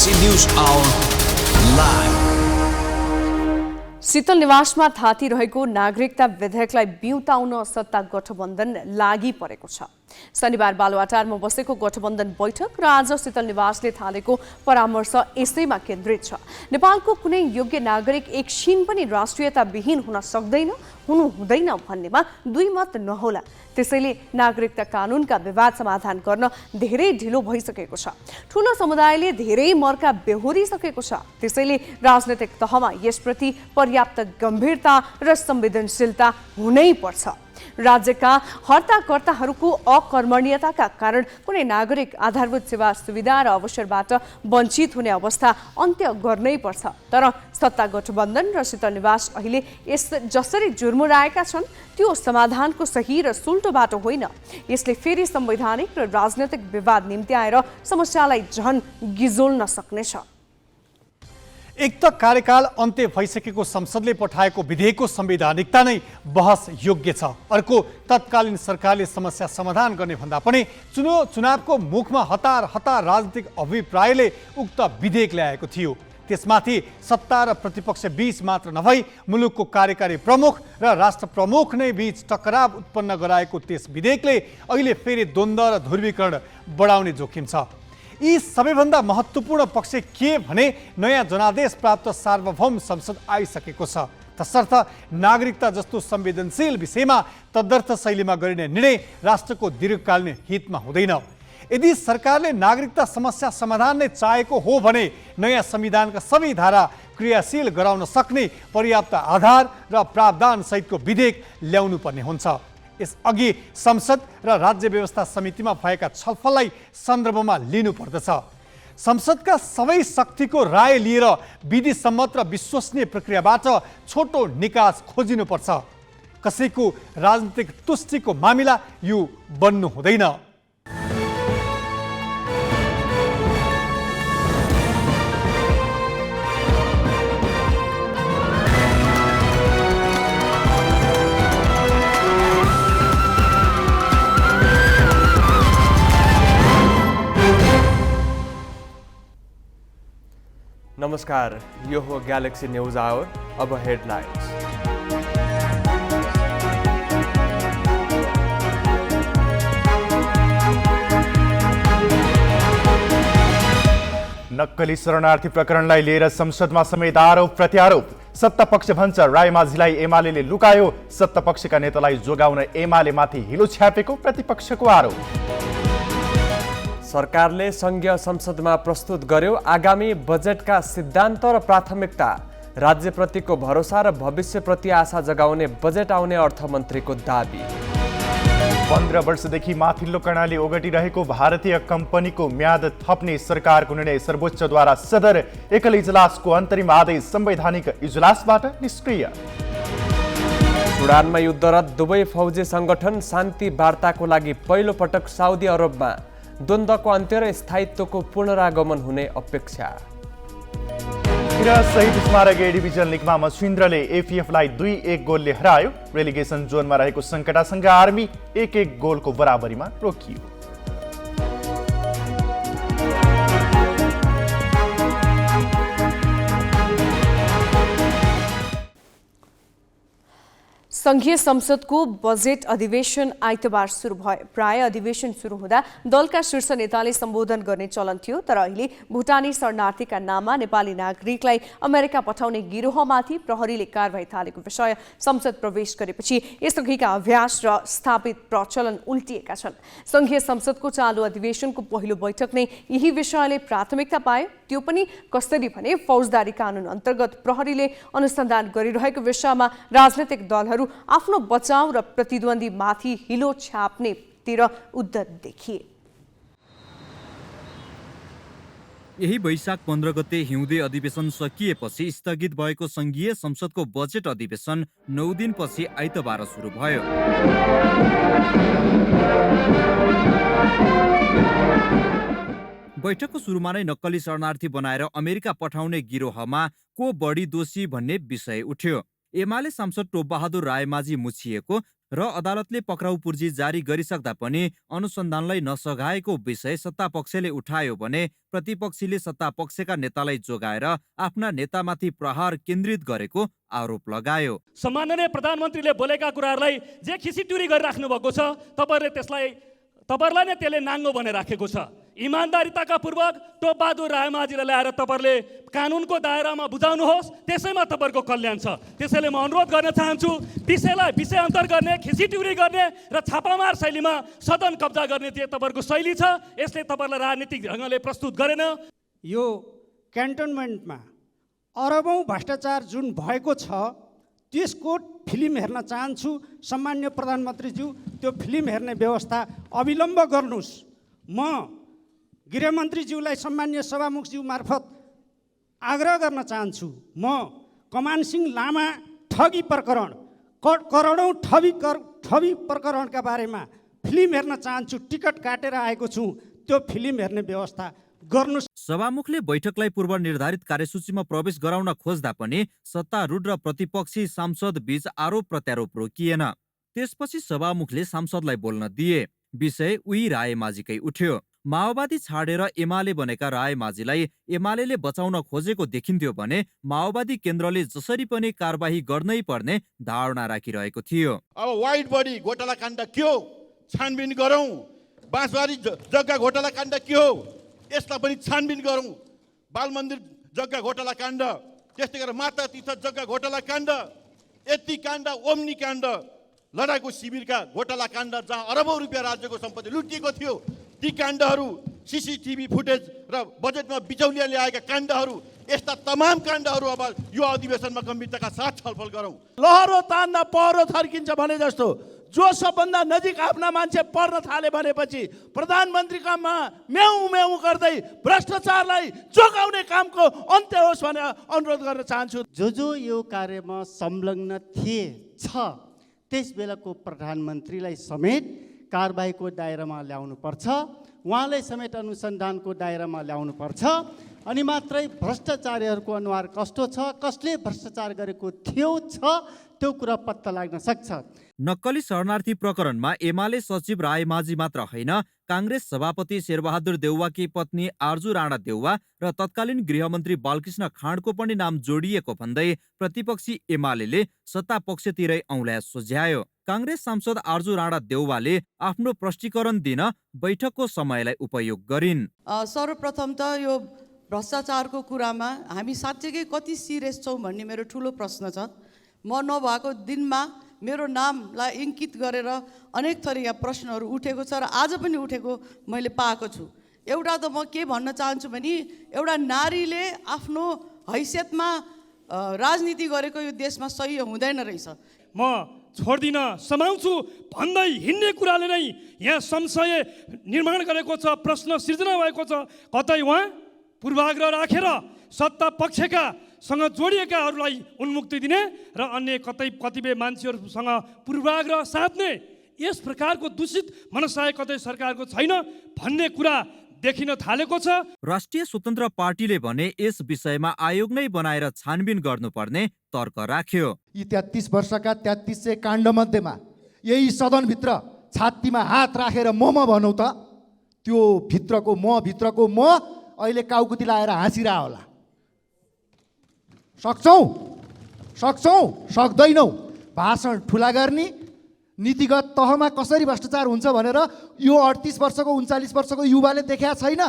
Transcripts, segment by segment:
Galaxy News Hour live. शीतल निवासमा थातिरहेको नागरिकता विधेयकलाई बिउताउन सत्ता गठबन्धन लागि परेको छ। शनिबार बालुवाटारमा बसेको गठबन्धन बैठक र आज शीतल निवासले थालेको परामर्श यसैमा केन्द्रित छ। नेपालको कुनै योग्य नागरिक एक क्षण पनि राष्ट्रियताविहीन हुन सक्दैन, हुँदैन भन्नेमा दुई मत नहोला। त्यसैले नागरिकता कानूनका विवाद समाधान गर्न धेरै ढिलो भइसकेको छ। ठूलो समुदायले धेरै मर्का बेहोरिसकेको छ। त्यसैले राजनैतिक तहमा यसप्रति पर्याप्त गम्भीरता र संवेदनशीलता हुनै पर्छ। राज्यका हर्ताकर्ताहरूको अकर्मण्यताका कारण कुनै नागरिक आधारभूत सेवा सुविधा र अवसरबाट वञ्चित हुने अवस्था अन्त्य गर्नै पर्छ। तर सत्ता गठबन्धन र शीतल निवास अहिले जसरी जुर्मुराएका छन् त्यो समाधानको सही र सुल्टो बाटो होइन। यसले फेरि संवैधानिक र राजनैतिक विवाद निम्ति आएर समस्यालाई झन गिजोल्न सक्नेछ। एक त कार्यकाल अन्त्य भइसकेको संसदले पठाएको विधेयकको संवैधानिकता नै बहस योग्य छ। अर्को तत्कालीन सरकारले समस्या समाधान गर्ने भन्दा पनि चुनावको मुखमा हतार राजनीतिक अभिप्रायले उक्त विधेयक ल्याएको थियो। त्यसमाथि सत्ता र प्रतिपक्ष बीच मात्र नभई मुलुकको कार्यकारी प्रमुख र राष्ट्र प्रमुख नै बीच टकराव उत्पन्न गराएको त्यस विधेयकले अहिले फेरि द्वन्द्व र ध्रुवीकरण बढाउने जोखिम छ। यी सबैभन्दा महत्त्वपूर्ण पक्ष के भने नयाँ जनादेश प्राप्त सार्वभौम संसद आइसकेको छ। तसर्थ नागरिकता जस्तो संवेदनशील विषयमा तदर्थ शैलीमा गरिने निर्णय राष्ट्रको दीर्घकालीन हितमा हुँदैन। यदि सरकारले नागरिकता समस्या समाधान नै चाहेको हो भने नयाँ संविधानका सबै धारा क्रियाशील गराउन सक्ने पर्याप्त आधार र प्रावधान सहितको विधेयक ल्याउनु पर्ने हुन्छ। यसअघि संसद र राज्य व्यवस्था समितिमा भएका छलफललाई सन्दर्भमा लिनुपर्दछ। संसदका सबै शक्तिको राय लिएर विधि सम्मत र विश्वसनीय प्रक्रियाबाट छोटो निकास खोजिनुपर्छ। कसैको राजनीतिक तुष्टिको मामिला यो बन्नु हुँदैन। नमस्कार, यो हो ग्यालेक्सी न्यूज आवर। अब हेडलाइन्स। नक्कली शरणार्थी प्रकरणलाई लिएर संसदमा समेत आरोप प्रत्यारोप। सत्तापक्ष भन्छ रायमाझीलाई एमाले लुकायो, सत्तापक्षका नेतालाई जोगाउन एमालेमाथि हिलो छ्यापेको प्रतिपक्षको आरोप। सरकारले संघीय संसदमा प्रस्तुत गर्यो आगामी बजेटका सिद्धान्त र प्राथमिकता। राज्यप्रतिको भरोसा र भविष्यप्रति आशा जगाउने बजेट आउने अर्थमन्त्रीको दाबी। 15 वर्षदेखि माथिल्लो कर्णाली ओगटिरहेको भारतीय कम्पनीको म्याद थप्ने सरकारको निर्णय सर्वोच्चद्वारा सदर एकल इजलासको अन्तरिम आदेश संवैधानिक इजलासबाट निष्क्रिय। सुडानमा युद्धरत दुवै फौजी संगठन शान्ति वार्ताको लागि पहिलो पटक साउदी अरबमा। द्वन्द्वको अन्त्य र स्थायित्वको पुनरागमन हुने अपेक्षा। शहीद स्मारक ए डिभिजन लिगमा मछिन्द्रले एफिएफलाई 2-1 गोलले हरायो। रेलिगेसन जोनमा रहेको सङ्कटासँग आर्मी 1-1 गोलको बराबरीमा रोकियो। संघीय संसदको बजेट अधिवेशन आइतबार सुरु भयो। प्राय अधिवेशन सुरु हुँदा दलका शीर्ष नेताले सम्बोधन गर्ने चलन थियो। तर अहिले भुटानी शरणार्थीका नाममा नेपाली नागरिकलाई अमेरिका पठाउने गिरोहमाथि प्रहरीले कारबाही थालेको विषय संसद प्रवेश गरेपछि यसअघिका अभ्यास र स्थापित प्रचलन उल्टिएका छन्। संघीय संसदको चालु अधिवेशनको पहिलो बैठक नै यही विषयले प्राथमिकता पायो। त्यो पनि कसरी भने फौजदारी कानून अन्तर्गत प्रहरीले अनुसन्धान गरिरहेको विषयमा राजनैतिक दलहरू आफ्नो बचाउ र प्रतिद्वन्दी माथि हिलो छाप्नेतिर उद्धत देखिए। यही वैशाख 15 गते हिउँदे अधिवेशन सकिएपछि स्थगित भएको संघीय संसदको बजेट अधिवेशन 9 दिनपछि आइतबार सुरु भयो। बैठकको सुरुमा नै नक्कली शरणार्थी बनाएर अमेरिका पठाउने गिरोहमा को बढी दोषी भन्ने विषय उठ्यो। एमाले सांसद टोपबहादुर रायमाझी मुछिएको र अदालतले पक्राउ पूर्जी जारी गरिसक्दा पनि अनुसन्धानलाई नसघाएको विषय सत्तापक्षले उठायो भने प्रतिपक्षीले सत्तापक्षका नेतालाई जोगाएर आफ्ना नेतामाथि प्रहार केन्द्रित गरेको आरोप लगायो। सम्माननीय प्रधानमन्त्रीले बोलेका कुराहरूलाई जे खिसिटुरी गरिराख्नु भएको छ, तपाईँहरूलाई नै त्यसले नाङ्गो भनेर राखेको छ। इमान्दारिताका पूर्वक टोपबहादुर रायमाझीलाई ल्याएर तपाईँहरूले कानुनको दायरामा बुझाउनुहोस्, त्यसैमा तपाईँहरूको कल्याण छ। त्यसैले म अनुरोध गर्न चाहन्छु, विषयलाई विषय अन्तर गर्ने, खिसिटुरी गर्ने र छापामार शैलीमा सदन कब्जा गर्ने जे तपाईँहरूको शैली छ, यसले तपाईँलाई राजनीतिक ढङ्गले प्रस्तुत गरेन। यो क्यान्टोनमेन्टमा अरबौँ भ्रष्टाचार जुन भएको छ त्यसको फिल्म हेर्न चाहन्छु। सम्मान्य प्रधानमन्त्रीज्यू, त्यो फिल्म हेर्ने व्यवस्था अविलम्ब गर्नुहोस्। म गृहमन्त्रीज्यूलाई सम्मान्य सभामुखज्यू मार्फत आग्रह गर्न चाहन्छु, म कमान सिंह लामा ठगी प्रकरण, करोडौँ ठगी प्रकरणका बारेमा फिल्म हेर्न चाहन्छु। टिकट काटेर आएको छु, त्यो फिल्म हेर्ने व्यवस्था गर्नुहोस्। सभामुखले बैठकलाई पूर्व निर्धारित कार्यसूचीमा प्रवेश गराउन खोज्दा पनि सत्तारूढ र प्रतिपक्षी सांसद बीच आरोप प्रत्यारोप रोकिएन। त्यसपछि सभामुखले सांसदलाई बोल्न दिए। विषय उही रायमाझीकै उठ्यो। माओवादी छाडेर एमाले बनेका रायमाझीलाई एमाले बचाउन खोजेको देखिन्थ्यो भने माओवादी केन्द्रले जसरी पनि कारबाही गर्नै पर्ने धारणा राखिरहेको थियो। अब वाइड बडी घोटाला काण्ड के हो, छानबिन गरौँ। बाँसबारी जग्गा घोटाला काण्ड के हो, यसलाई पनि छानबिन गरौँ। बाल मन्दिर जग्गा घोटाला काण्ड, त्यस्तै गरेर माता तीर्थ जग्गा घोटाला काण्ड, यति काण्ड, ओम्नी काण्ड, लडाकु शिविरका घोटाला काण्ड जहाँ अरबौँ रुपियाँ राज्यको सम्पत्ति लुटिएको थियो, ती काण्डहरू, सीसीटीभी फुटेज र बजेटमा बिचौलिया ल्याएका काण्डहरू, यस्ता तमाम काण्डहरू अब यो अधिवेशनमा गम्भीरताका साथ छलफल गरौँ। लहरो तान्दा पहरो थर्किन्छ भने जस्तो जो सबभन्दा नजिक आफ्ना मान्छे पर्न थाले भनेपछि प्रधानमन्त्रीकामा म्याउ म्याउ गर्दै भ्रष्टाचारलाई जोगाउने कामको अन्त्य होस् भनेर अनुरोध गर्न चाहन्छु। जो यो कार्यमा संलग्न थिए त्यस बेलाको प्रधानमन्त्रीलाई समेत कारबाहीको दायरामा ल्याउनुपर्छ, उहाँलाई समेत अनुसन्धानको दायरामा ल्याउनुपर्छ। अनि मात्रै भ्रष्टाचारीहरूको अनुहार कस्तो छ, कसले भ्रष्टाचार गरेको थियो त्यो कुरा पत्ता लाग्न सक्छ। नक्कली शरणार्थी प्रकरणमा एमाले सचिव रायमाझी मात्र होइन, काङ्ग्रेस सभापति शेरबहादुर देउवाकी पत्नी आर्जु राणा देउवा र तत्कालीन गृहमन्त्री बालकृष्ण खाँडको पनि नाम जोडिएको भन्दै प्रतिपक्षी एमाले सत्तापक्षतिरै औँल्या सोझ्यायो। काङ्ग्रेस सांसद आर्जु राणा देउवाले आफ्नो प्रष्टीकरण दिन बैठकको समयलाई उपयोग गरिन्। सर्वप्रथम त यो भ्रष्टाचारको कुरामा हामी साँच्चैकै कति सिरियस छौँ भन्ने मेरो ठुलो प्रश्न छ। म नभएको दिनमा मेरो नामलाई इङ्कित गरेर अनेक थरी यहाँ प्रश्नहरू उठेको छ र आज पनि उठेको मैले पाएको छु। एउटा त म के भन्न चाहन्छु भने एउटा नारीले आफ्नो हैसियतमा राजनीति गरेको यो देशमा सही हुँदैन रहेछ। म छोड्दिनँ, समाउँछु भन्दै हिँड्ने कुराले नै यहाँ संशय निर्माण गरेको छ, प्रश्न सिर्जना भएको छ। कतै उहाँ पूर्वाग्रह राखेर सत्ता पक्षकासँग जोडिएकाहरूलाई उन्मुक्ति दिने र अन्य कतिपय मान्छेहरूसँग पूर्वाग्रह साध्ने, यस प्रकारको दूषित मनसाय कतै सरकारको छैन भन्ने कुरा देखिन थालेको छ। राष्ट्रिय स्वतन्त्र पार्टीले भने यस विषयमा आयोग नै बनाएर छानबिन गर्नुपर्ने तर्क राख्यो। यी 33 वर्षका 3300 काण्ड मध्येमा यही सदनभित्र छातीमा हात राखेर म भनौँ त त्यो भित्रको म अहिले काउकुती लाएर हाँसिरह होला। सक्छौँ सक्दैनौँ। भाषण ठुला गर्ने, नीतिगत तहमा कसरी भ्रष्टाचार हुन्छ भनेर यो 38 वर्षको 39 वर्षको युवाले देखेका छैन।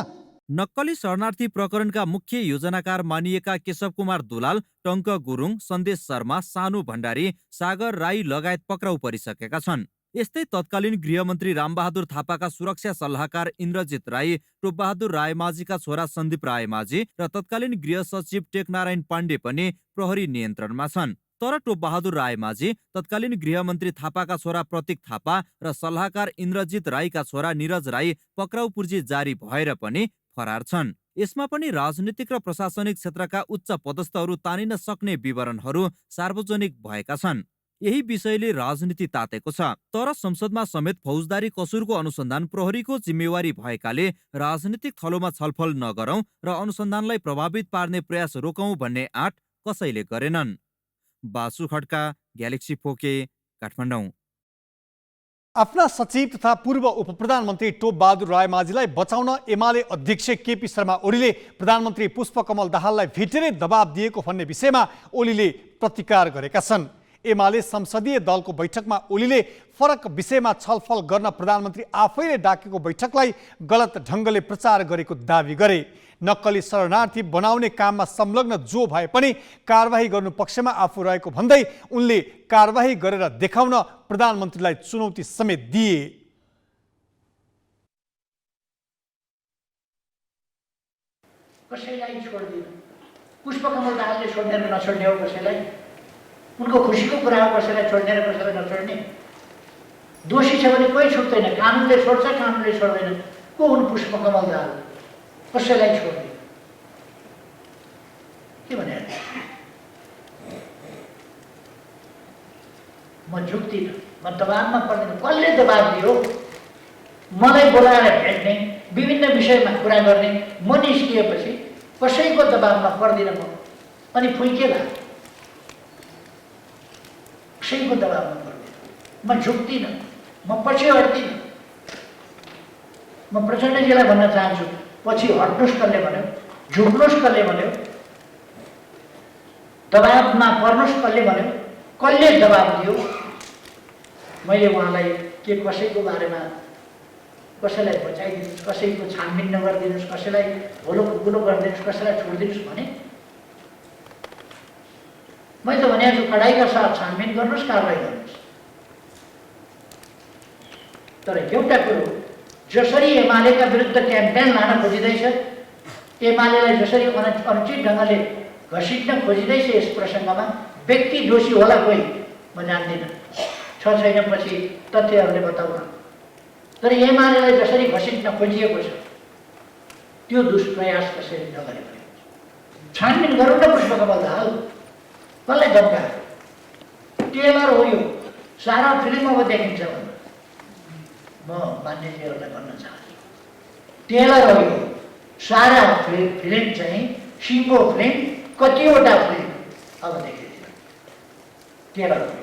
नक्कली शरणार्थी प्रकरणका मुख्य योजनाकार मानिएका केशव कुमार दुलाल, टङ्क गुरुङ, सन्देश शर्मा, सानु भण्डारी, सागर राई लगायत पक्राउ परिसकेका छन्। यस्तै तत्कालीन गृहमन्त्री रामबहादुर थापाका सुरक्षा सल्लाहकार इन्द्रजित राई, टोपबहादुर रायमाझीका छोरा सन्दीप रायमाझी र तत्कालीन गृह सचिव टेकनारायण पाण्डे पनि प्रहरी नियन्त्रणमा छन्। तर टोपबहादुर रायमाझी, तत्कालीन गृहमन्त्री थापाका छोरा प्रतीक थापा र सल्लाहकार इन्द्रजित राईका छोरा निरज राई पक्राउ पूर्जी जारी भएर पनि फरार छन्। यसमा पनि राजनीतिक र प्रशासनिक क्षेत्रका उच्च पदस्थहरू तानिन सक्ने विवरणहरू सार्वजनिक भएका छन्। यही विषयले राजनीति तातेको छ। तर संसदमा समेत फौजदारी कसुरको अनुसन्धान प्रहरीको जिम्मेवारी भएकाले राजनीतिक थलोमा छलफल नगरौं र अनुसन्धानलाई प्रभावित पार्ने प्रयास रोकौं भन्ने आँट कसैले गरेनन्। बासु खड्का, ग्यालेक्सी फोके, काठमाडौँ। आफ्ना सचिव तथा पूर्व उपप्रधानमन्त्री टोप बहादुर रायमाझीलाई बचाउन एमाले अध्यक्ष केपी शर्मा ओलीले प्रधानमन्त्री पुष्पकमल दाहाललाई भेटेरै दबाब दिएको भन्ने विषयमा ओलीले प्रतिकार गरेका छन्। एमाले संसदीय दलको बैठकमा ओलीले फरक विषयमा छलफल गर्न प्रधानमन्त्री आफैले डाकेको बैठकलाई गलत ढङ्गले प्रचार गरेको दावी गरे। नक्कली शरणार्थी बनाउने काममा संलग्न जो भए पनि कारबाही गर्नु पक्षमा आफू रहेको भन्दै उनले कारबाही गरेर देखाउन प्रधानमन्त्रीलाई चुनौती समेत दिए। कसैलाई छोड्दिन, पुष्पकमल दाहालले छोड्ने र नछोड्ने हो कसैलाई, उनको खुसीको कुरा हो कसैलाई छोड्ने र कसैलाई नछोड्ने। दोषी छ भने कोही छुट्दैन, कानुनले छोड्छ कानुनले छोड्दैन। को हुन् पुष्पकमल दाहाल? कसैलाई छोड्ने के भने म झुक्दिनँ, म दबाबमा पर्दैन। कसले दबाब दियो? मलाई बोलाएर भेट्ने, विभिन्न विषयमा कुरा गर्ने, म निस्किएपछि कसैको दबाबमा पर्दिनँ म। अनि फुइकेला कसैको दबाबमा पर्दिनँ, म झुक्दिनँ, म पछि हट्दिनँ। म प्रचण्डजीलाई भन्न चाहन्छु, पछि हट्नुहोस् कसले भन्यो, झुक्नुहोस् कसले भन्यो, दबाबमा पर्नुहोस् कसले भन्यो, कसले दबाब दियो? मैले उहाँलाई के कसैको बारेमा कसैलाई बचाइदिनुहोस्, कसैको छानबिन नगरिदिनुहोस्, कसैलाई भोलो गुलो गरिदिनुहोस्, कसैलाई छोडिदिनुहोस् भने? मैले त भनेको छु कडाइका साथ छानबिन गर्नुहोस्, कारवाही गर्नुहोस्। तर एउटा कुरो, जसरी एमालेका विरुद्ध क्याम्पेन लान खोजिँदैछ, एमालेलाई जसरी अनुचित ढङ्गले घसिट्न खोजिँदैछ, यस प्रसङ्गमा व्यक्ति दोषी होला कोही, म जान्दिनँ, छ छैन पछि तथ्यहरूले बताउन। तर एमालेलाई जसरी घसिट्न खोजिएको छ त्यो दुष्प्रयास कसरी नगरे पनि छानबिन गरौँ न। पुष्पकमल दाहाल कसलाई धम्का? टेलर हो यो, सारा फिल्म अब देखिन्छ भने म मान्यजीहरूलाई भन्न चाहन्छु, टेलर हो यो, सारा फिल्म चाहिँ सिङ्गो फिल्म, कतिवटा फिल्म अब देखिन्छ, टेलर हो।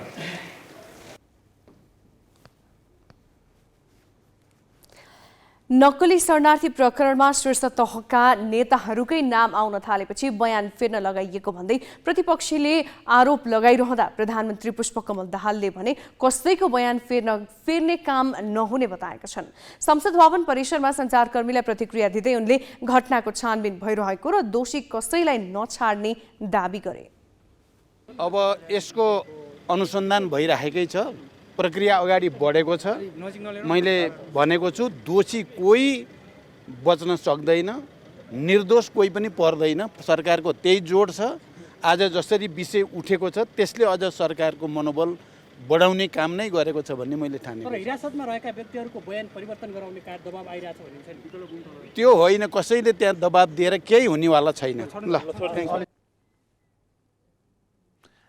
नक्कली शरणार्थी प्रकरणमा शीर्ष तहका नेताहरूकै नाम आउन थालेपछि बयान फेर्न लगाइएको भन्दै प्रतिपक्षले आरोप लगाइरहँदा प्रधानमन्त्री पुष्पकमल दाहालले भने कसैको बयान फेर्ने काम नहुने बताएका छन्। संसद भवन परिसरमा सञ्चारकर्मीलाई प्रतिक्रिया दिँदै उनले घटनाको छानबिन भइरहेको र दोषी कसैलाई नछाड्ने दावी गरे। अब यसको अनुसन्धान भइरहेकै छ, प्रक्रिया अगाडि बढेको छ। मैले भनेको छु दोषी कोही बच्न सक्दैन, निर्दोष कोही पनि पर्दैन। सरकारको त्यही जोड छ। आज जसरी विषय उठेको छ त्यसले अझ सरकारको मनोबल बढाउने काम नै गरेको छ भन्ने मैले ठाने। तर हिरासतमा रहेका व्यक्तिहरूको बयान परिवर्तन गराउने दबाब आइरहेछ भन्ने त्यो होइन, कसैले त्यहाँ दबाब दिएर केही हुनेवाला छैन। ल,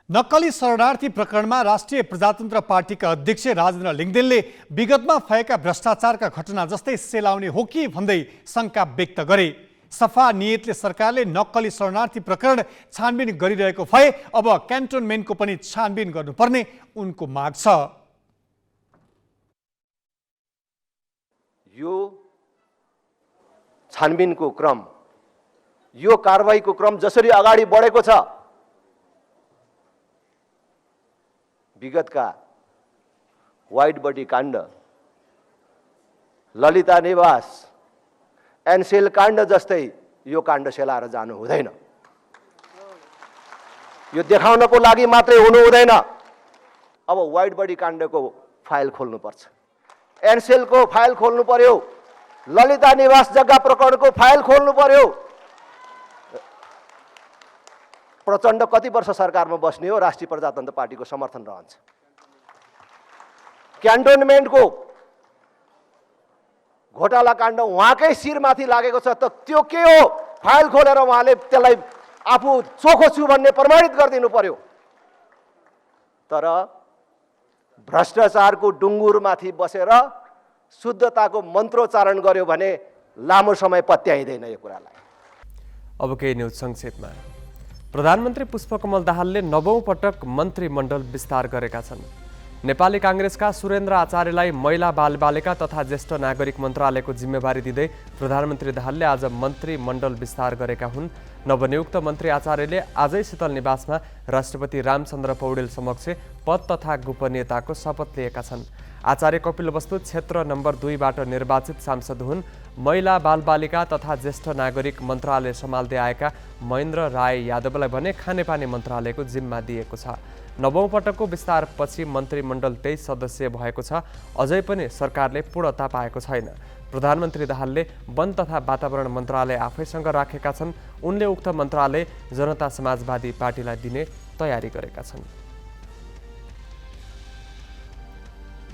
नक्कली शरणार्थी प्रकरणमा राष्ट्रिय प्रजातन्त्र पार्टीका अध्यक्ष राजेन्द्र लिङ्गदेनले विगतमा भएका भ्रष्टाचारका घटना जस्तै सेलाउने हो कि भन्दै शङ्का व्यक्त गरे। सफा नियतले सरकारले नक्कली शरणार्थी प्रकरण छानबिन गरिरहेको भए अब क्यान्टोनमेन्टको पनि छानबिन गर्नुपर्ने उनको माग छ। यो छानबिनको क्रम, यो कारबाहीको क्रम जसरी अगाडि बढेको छ, विगतका वाइट बडी काण्ड, ललिता निवास, एनसेल काण्ड जस्तै यो काण्ड सेलाएर जानु हुँदैन। यो देखाउनको लागि मात्रै हुनु हुँदैन। अब वाइट बडी काण्डको फाइल खोल्नुपर्छ, एनसेलको फाइल खोल्नु पर्यो, ललिता निवास जग्गा प्रकरणको फाइल खोल्नु पर्यो। प्रचण्ड कति वर्ष सरकारमा बस्ने हो, राष्ट्रिय प्रजातन्त्र पार्टीको समर्थन रहन्छ। क्यान्टोनमेन्टको घोटाला काण्ड उहाँकै शिरमाथि लागेको छ, त त्यो के हो? फाइल खोलेर उहाँले त्यसलाई आफू चोखो छु भन्ने प्रमाणित गरिदिनु पर्यो। तर भ्रष्टाचारको डुङ्गुरमाथि बसेर शुद्धताको मन्त्रोच्चारण गर्यो भने लामो समय पत्याइँदैन यो कुरालाई। अब केही न्युज संक्षेपमा। प्रधानमन्त्री पुष्पकमल दाहालले 9औं पटक मन्त्रीमण्डल विस्तार गरेका छन्। नेपाली काङ्ग्रेसका सुरेन्द्र आचार्यलाई महिला बालबालिका तथा ज्येष्ठ नागरिक मन्त्रालयको जिम्मेवारी दिँदै प्रधानमन्त्री दाहालले आज मन्त्रीमण्डल विस्तार गरेका हुन्। नवनियुक्त मन्त्री आचार्यले आजै शीतल निवासमा राष्ट्रपति रामचन्द्र पौडेल समक्ष पद तथा गोपनीयताको शपथ लिएका छन्। आचार्य कपिलवस्तु क्षेत्र नम्बर 2बाट निर्वाचित सांसद हुन्। महिला बालबालिका तथा ज्येष्ठ नागरिक मन्त्रालय सम्हाल्दै आएका महेन्द्र राय यादवलाई भने खानेपानी मन्त्रालयको जिम्मा दिएको छ। 9औं पटकको विस्तारपछि मन्त्रीमण्डल 23 सदस्यीय भएको छ। अझै पनि सरकारले पूर्णता पाएको छैन। प्रधानमन्त्री दाहालले वन तथा वातावरण मन्त्रालय आफैसँग राखेका छन्। उनले उक्त मन्त्रालय जनता समाजवादी पार्टीलाई दिने तयारी गरेका छन्।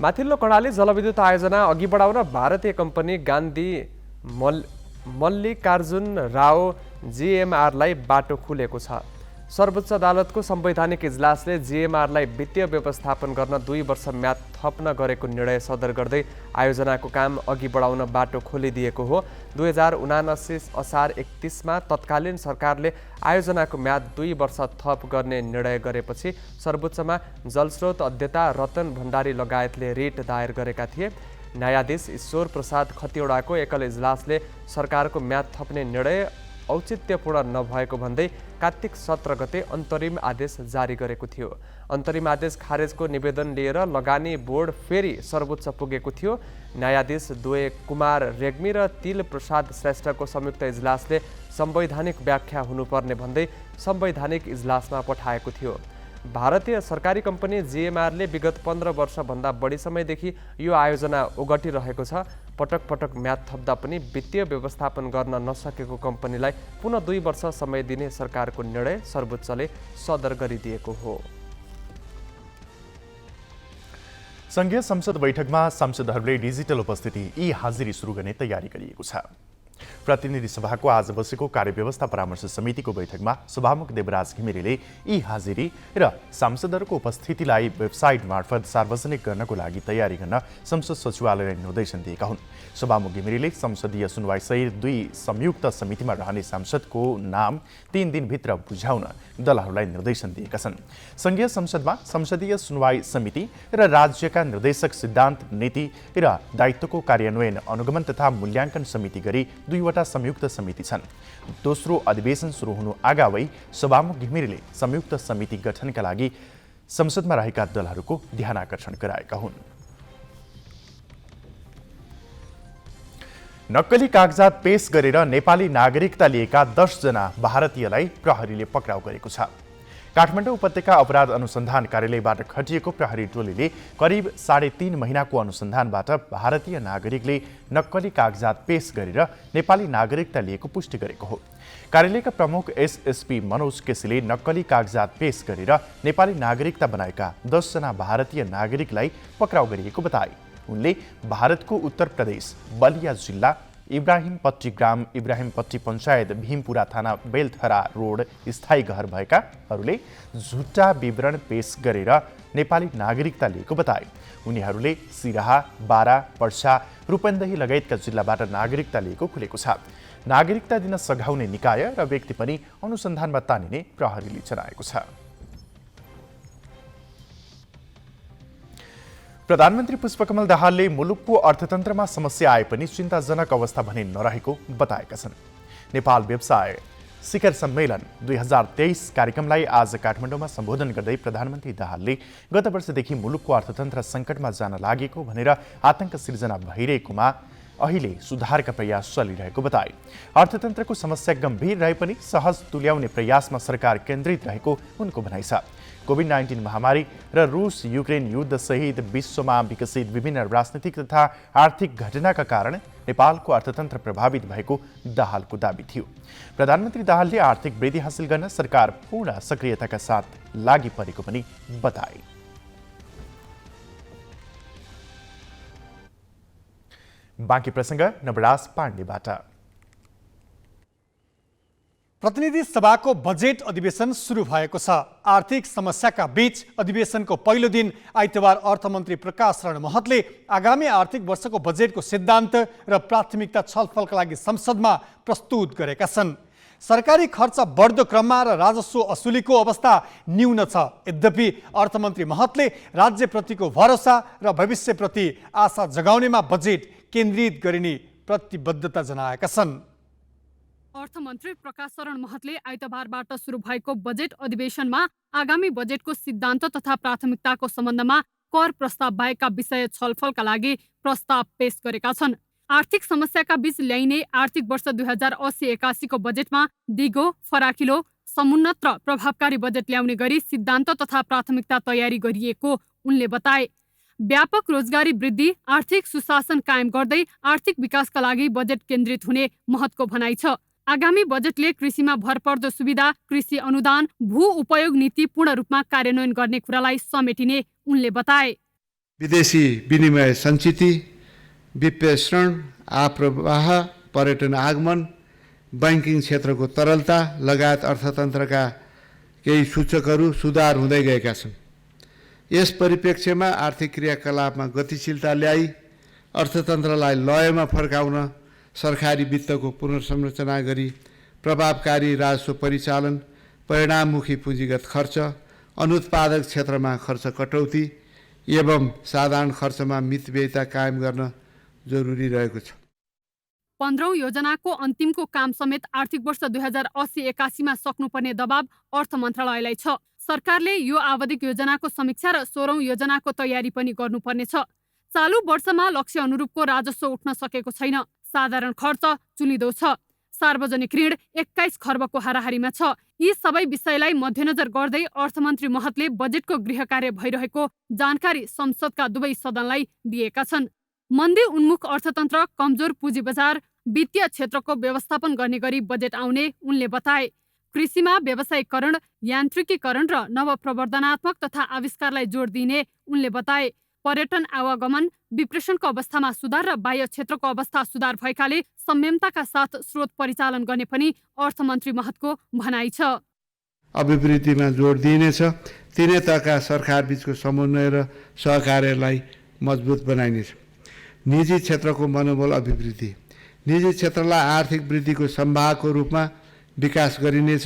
माथिल्लो कर्णाली जलविद्युत आयोजना अघि बढाउन भारतीय कम्पनी गान्धी मल्लिकार्जुन राव जीएमआरलाई बाटो खुलेको छ। सर्वोच्च अदालतको संवैधानिक इजलासले जीएमआरलाई वित्तीय व्यवस्थापन गर्न 2 वर्ष म्याद थप्न गरेको निर्णय सदर गर्दै आयोजनाको काम अघि बढाउन बाटो खोलिदिएको हो। 2079 असार 31मा तत्कालीन सरकारले आयोजनाको म्याद 2 वर्ष थप गर्ने निर्णय गरेपछि सर्वोच्चमा जलस्रोत अध्येता रतन भण्डारी लगायतले रिट दायर गरेका थिए। न्यायाधीश ईश्वर प्रसाद खतिवडाको एकल इजलासले सरकारको म्याद थप्ने निर्णय औचित्यपूर्ण नभएको भन्दै कार्तिक 17 गते अन्तरिम आदेश जारी गरेको थियो। अन्तरिम आदेश खारेजको निवेदन लिएर लगानी बोर्ड फेरि सर्वोच्च पुगेको थियो। न्यायाधीश द्वय कुमार रेग्मी र तिल प्रसाद श्रेष्ठको संयुक्त इजलासले संवैधानिक व्याख्या हुनुपर्ने भन्दै संवैधानिक इजलासमा पठाएको थियो। भारतीय सरकारी कम्पनी जीएमआरले विगत 15 वर्षभन्दा बढी समयदेखि यो आयोजना ओगटिरहेको छ। पटक पटक म्याद थप्दा पनि वित्तीय व्यवस्थापन गर्न नसकेको कम्पनीलाई पुनः 2 वर्ष समय दिने सरकारको निर्णय सर्वोच्चले सदर गरिदिएको हो। संघीय संसद बैठकमा सांसदहरूले डिजिटल उपस्थिति ई हाजिरी सुरु गर्ने तयारी गरिएको छ। प्रतिनिधि सभाको आज बसेको कार्यव्यवस्था परामर्श समितिको बैठकमा सभामुख देवराज घिमिरेले ई हाजिरी र सांसदहरूको उपस्थितिलाई वेबसाइट मार्फत सार्वजनिक गर्नको लागि तयारी गर्न संसद सचिवालयलाई निर्देशन दिएका हुन्। सभामुख घिमिरेले संसदीय सुनवाई सहित 2 संयुक्त समितिमा रहने सांसदको नाम 3 दिनभित्र बुझाउन दलहरूलाई निर्देशन दिएका छन्। संघीय संसदमा संसदीय सुनवाई समिति र राज्यका निर्देशक सिद्धान्त नीति र दायित्वको कार्यान्वयन अनुगमन तथा मूल्याङ्कन समिति गरी 2वटा संयुक्त समिति छन्। दोस्रो अधिवेशन सुरु हुनु अगावै सभामुख घिमिरेले संयुक्त समिति गठनका लागि संसदमा रहेका दलहरूको ध्यानाकर्षण गराएका हुन्। नक्कली कागजात पेश गरेर नेपाली नागरिकता लिएका 10 जना भारतीयलाई प्रहरीले पक्राउ गरेको छ। काठमाडौँ उपत्यका अपराध अनुसन्धान कार्यालयबाट खटिएको प्रहरी टोलीले करिब 3.5 महिनाको अनुसन्धानबाट भारतीय नागरिकले नक्कली कागजात पेश गरेर नेपाली नागरिकता लिएको पुष्टि गरेको हो। कार्यालयका प्रमुख एसएसपी मनोज केसीले नक्कली कागजात पेश गरेर नेपाली नागरिकता बनाएका 10 जना भारतीय नागरिकलाई पक्राउ गरिएको बताए। उनले भारतको उत्तर प्रदेश बलिया जिल्ला इब्राहिमपट्टी ग्राम इब्राहिमपट्टी पञ्चायत भीमपुरा थाना बेलथरा रोड स्थायी घर भएकाहरूले झुट्टा विवरण पेश गरेर नेपाली नागरिकता लिएको बताए। उनीहरूले सिराहा, बारा, पर्सा, रूपन्देही लगायतका जिल्लाबाट नागरिकता लिएको खुलेको छ। नागरिकता दिन सघाउने निकाय र व्यक्ति पनि अनुसन्धानमा तानिने प्रहरीले जनाएको छ। प्रधानमन्त्री पुष्पकमल दाहालले मुलुकको अर्थतन्त्रमा समस्या आए पनि चिन्ताजनक अवस्था भने नरहेको बताएका छन्। नेपाल व्यवसाय शिखर सम्मेलन 2023 कार्यक्रमलाई आज काठमाडौँमा सम्बोधन गर्दै प्रधानमन्त्री दाहालले गत वर्षदेखि मुलुकको अर्थतन्त्र सङ्कटमा जान लागेको भनेर आतंक सिर्जना भइरहेकोमा अहिले सुधारका प्रयास चलिरहेको बताए। अर्थतन्त्रको समस्या गम्भीर रहे पनि सहज तुल्याउने प्रयासमा सरकार केन्द्रित रहेको उनको भनाइ छ। कोभिड-19 महामारी र रुस युक्रेन युद्ध सहित विश्वमा विकसित विभिन्न राजनीतिक तथा आर्थिक घटनाका कारण नेपालको अर्थतन्त्र प्रभावित भएको दाहालको दाबी थियो। प्रधानमन्त्री दाहालले आर्थिक वृद्धि हासिल गर्न सरकार पूर्ण सक्रियताका साथ लागि परेको पनि बताए। बाँकी प्रसङ्ग नवराज पाण्डेबाट। प्रतिनिधि सभाको बजेट अधिवेशन सुरु भएको छ। आर्थिक समस्याका बीच अधिवेशनको पहिलो दिन आइतबार अर्थमन्त्री प्रकाश रण महतले आगामी आर्थिक वर्षको बजेटको सिद्धान्त र प्राथमिकता छलफलका लागि संसदमा प्रस्तुत गरेका छन्। सरकारी खर्च बढ्दो क्रममा र राजस्व असुलीको अवस्था न्यून छ। यद्यपि अर्थमन्त्री महतले राज्यप्रतिको भरोसा र भविष्यप्रति आशा जगाउनेमा बजेट केन्द्रित गरिने प्रतिबद्धता जनाएका छन्। अर्थमन्त्री प्रकाश शरण महतले आइतबारबाट सुरु भएको बजेट अधिवेशनमा आगामी बजेटको सिद्धान्त तथा प्राथमिकताको सम्बन्धमा कर प्रस्ताव बाहेकका विषय छलफलका लागि प्रस्ताव पेश गरेका छन्। आर्थिक समस्याका बीच ल्याइने आर्थिक वर्ष 2080-81 को बजेटमा दिगो, फराकिलो, समुन्नत र प्रभावकारी बजेट ल्याउने गरी सिद्धान्त तथा प्राथमिकता तयारी गरिएको उनले बताए। व्यापक रोजगारी वृद्धि, आर्थिक सुशासन कायम गर्दै आर्थिक विकासका लागि बजेट केन्द्रित हुने महतको भनाइ छ। आगामी बजेटले कृषिमा भरपर्दो सुविधा, कृषि अनुदान, भू उपयोग नीति पूर्ण रूपमा कार्यान्वयन गर्ने कुरालाई समेटिने उनले बताए। विदेशी विनिमय सञ्चिति, विप्रेषण, आप्रवाह, पर्यटन आगमन, बैंकिङ क्षेत्रको तरलता लगायत अर्थतन्त्रका केही सूचकहरू सुधार हुँदै गएका छन्। यस परिप्रेक्ष्यमा आर्थिक क्रियाकलापमा गतिशीलता ल्याई अर्थतन्त्रलाई लयमा फर्काउन सरकारी वित्तको पुनर्संरचना गरी प्रभावकारी राजस्व परिचालन, परिणाममुखी पुँजीगत खर्च, अनुत्पादक क्षेत्रमा खर्च कटौती एवं साधारण खर्चमा मितव्ययिता कायम गर्न जरुरी रहेको छ। 15औं योजनाको अन्तिमको काम समेत आर्थिक वर्ष 2080-81 मा सक्नुपर्ने दबाव अर्थ मन्त्रालयलाई छ। सरकारले यो आवधिक योजनाको समीक्षा र 16औं योजनाको तयारी पनि गर्नुपर्नेछ। चालु वर्षमा लक्ष्य अनुरूपको राजस्व उठ्न सकेको छैन। साधारण खर्च चुलिदो छ। सार्वजनिक ऋण 21 खर्बको हाराहारीमा छ। यी सबै विषयलाई मध्यनजर गर्दै अर्थमन्त्री महतले बजेटको गृह कार्य भइरहेको जानकारी संसदका दुवै सदनलाई दिएका छन्। मन्दी उन्मुख अर्थतन्त्र, कमजोर पुँजी बजार, वित्तीय क्षेत्रको व्यवस्थापन गर्ने गरी बजेट आउने उनले बताए। कृषिमा व्यावसायीकरण, यान्त्रिकीकरण र नवप्रवर्धनात्मक तथा आविष्कारलाई जोड दिने उनले बताए। पर्यटन आवागमन, विप्रेषणको अवस्थामा सुधार र बाह्य क्षेत्रको अवस्था सुधार भएकाले संयमताका साथ स्रोत परिचालन गर्ने पनि अर्थमन्त्री महतको भनाइ छ। अभिवृद्धिमा जोड दिइनेछ। तिनै तहका सरकारबीचको समन्वय र सहकार्यलाई मजबुत बनाइनेछ। निजी क्षेत्रको मनोबल अभिवृद्धि, निजी क्षेत्रलाई आर्थिक वृद्धिको सम्भागको रूपमा विकास गरिनेछ।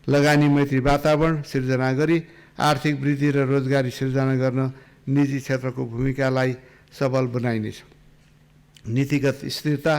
लगानी मैत्री वातावरण सिर्जना गरी आर्थिक वृद्धि र रोजगारी सिर्जना गर्न निजी क्षेत्रको भूमिकालाई सबल बनाइनेछ। नीतिगत स्थिरता,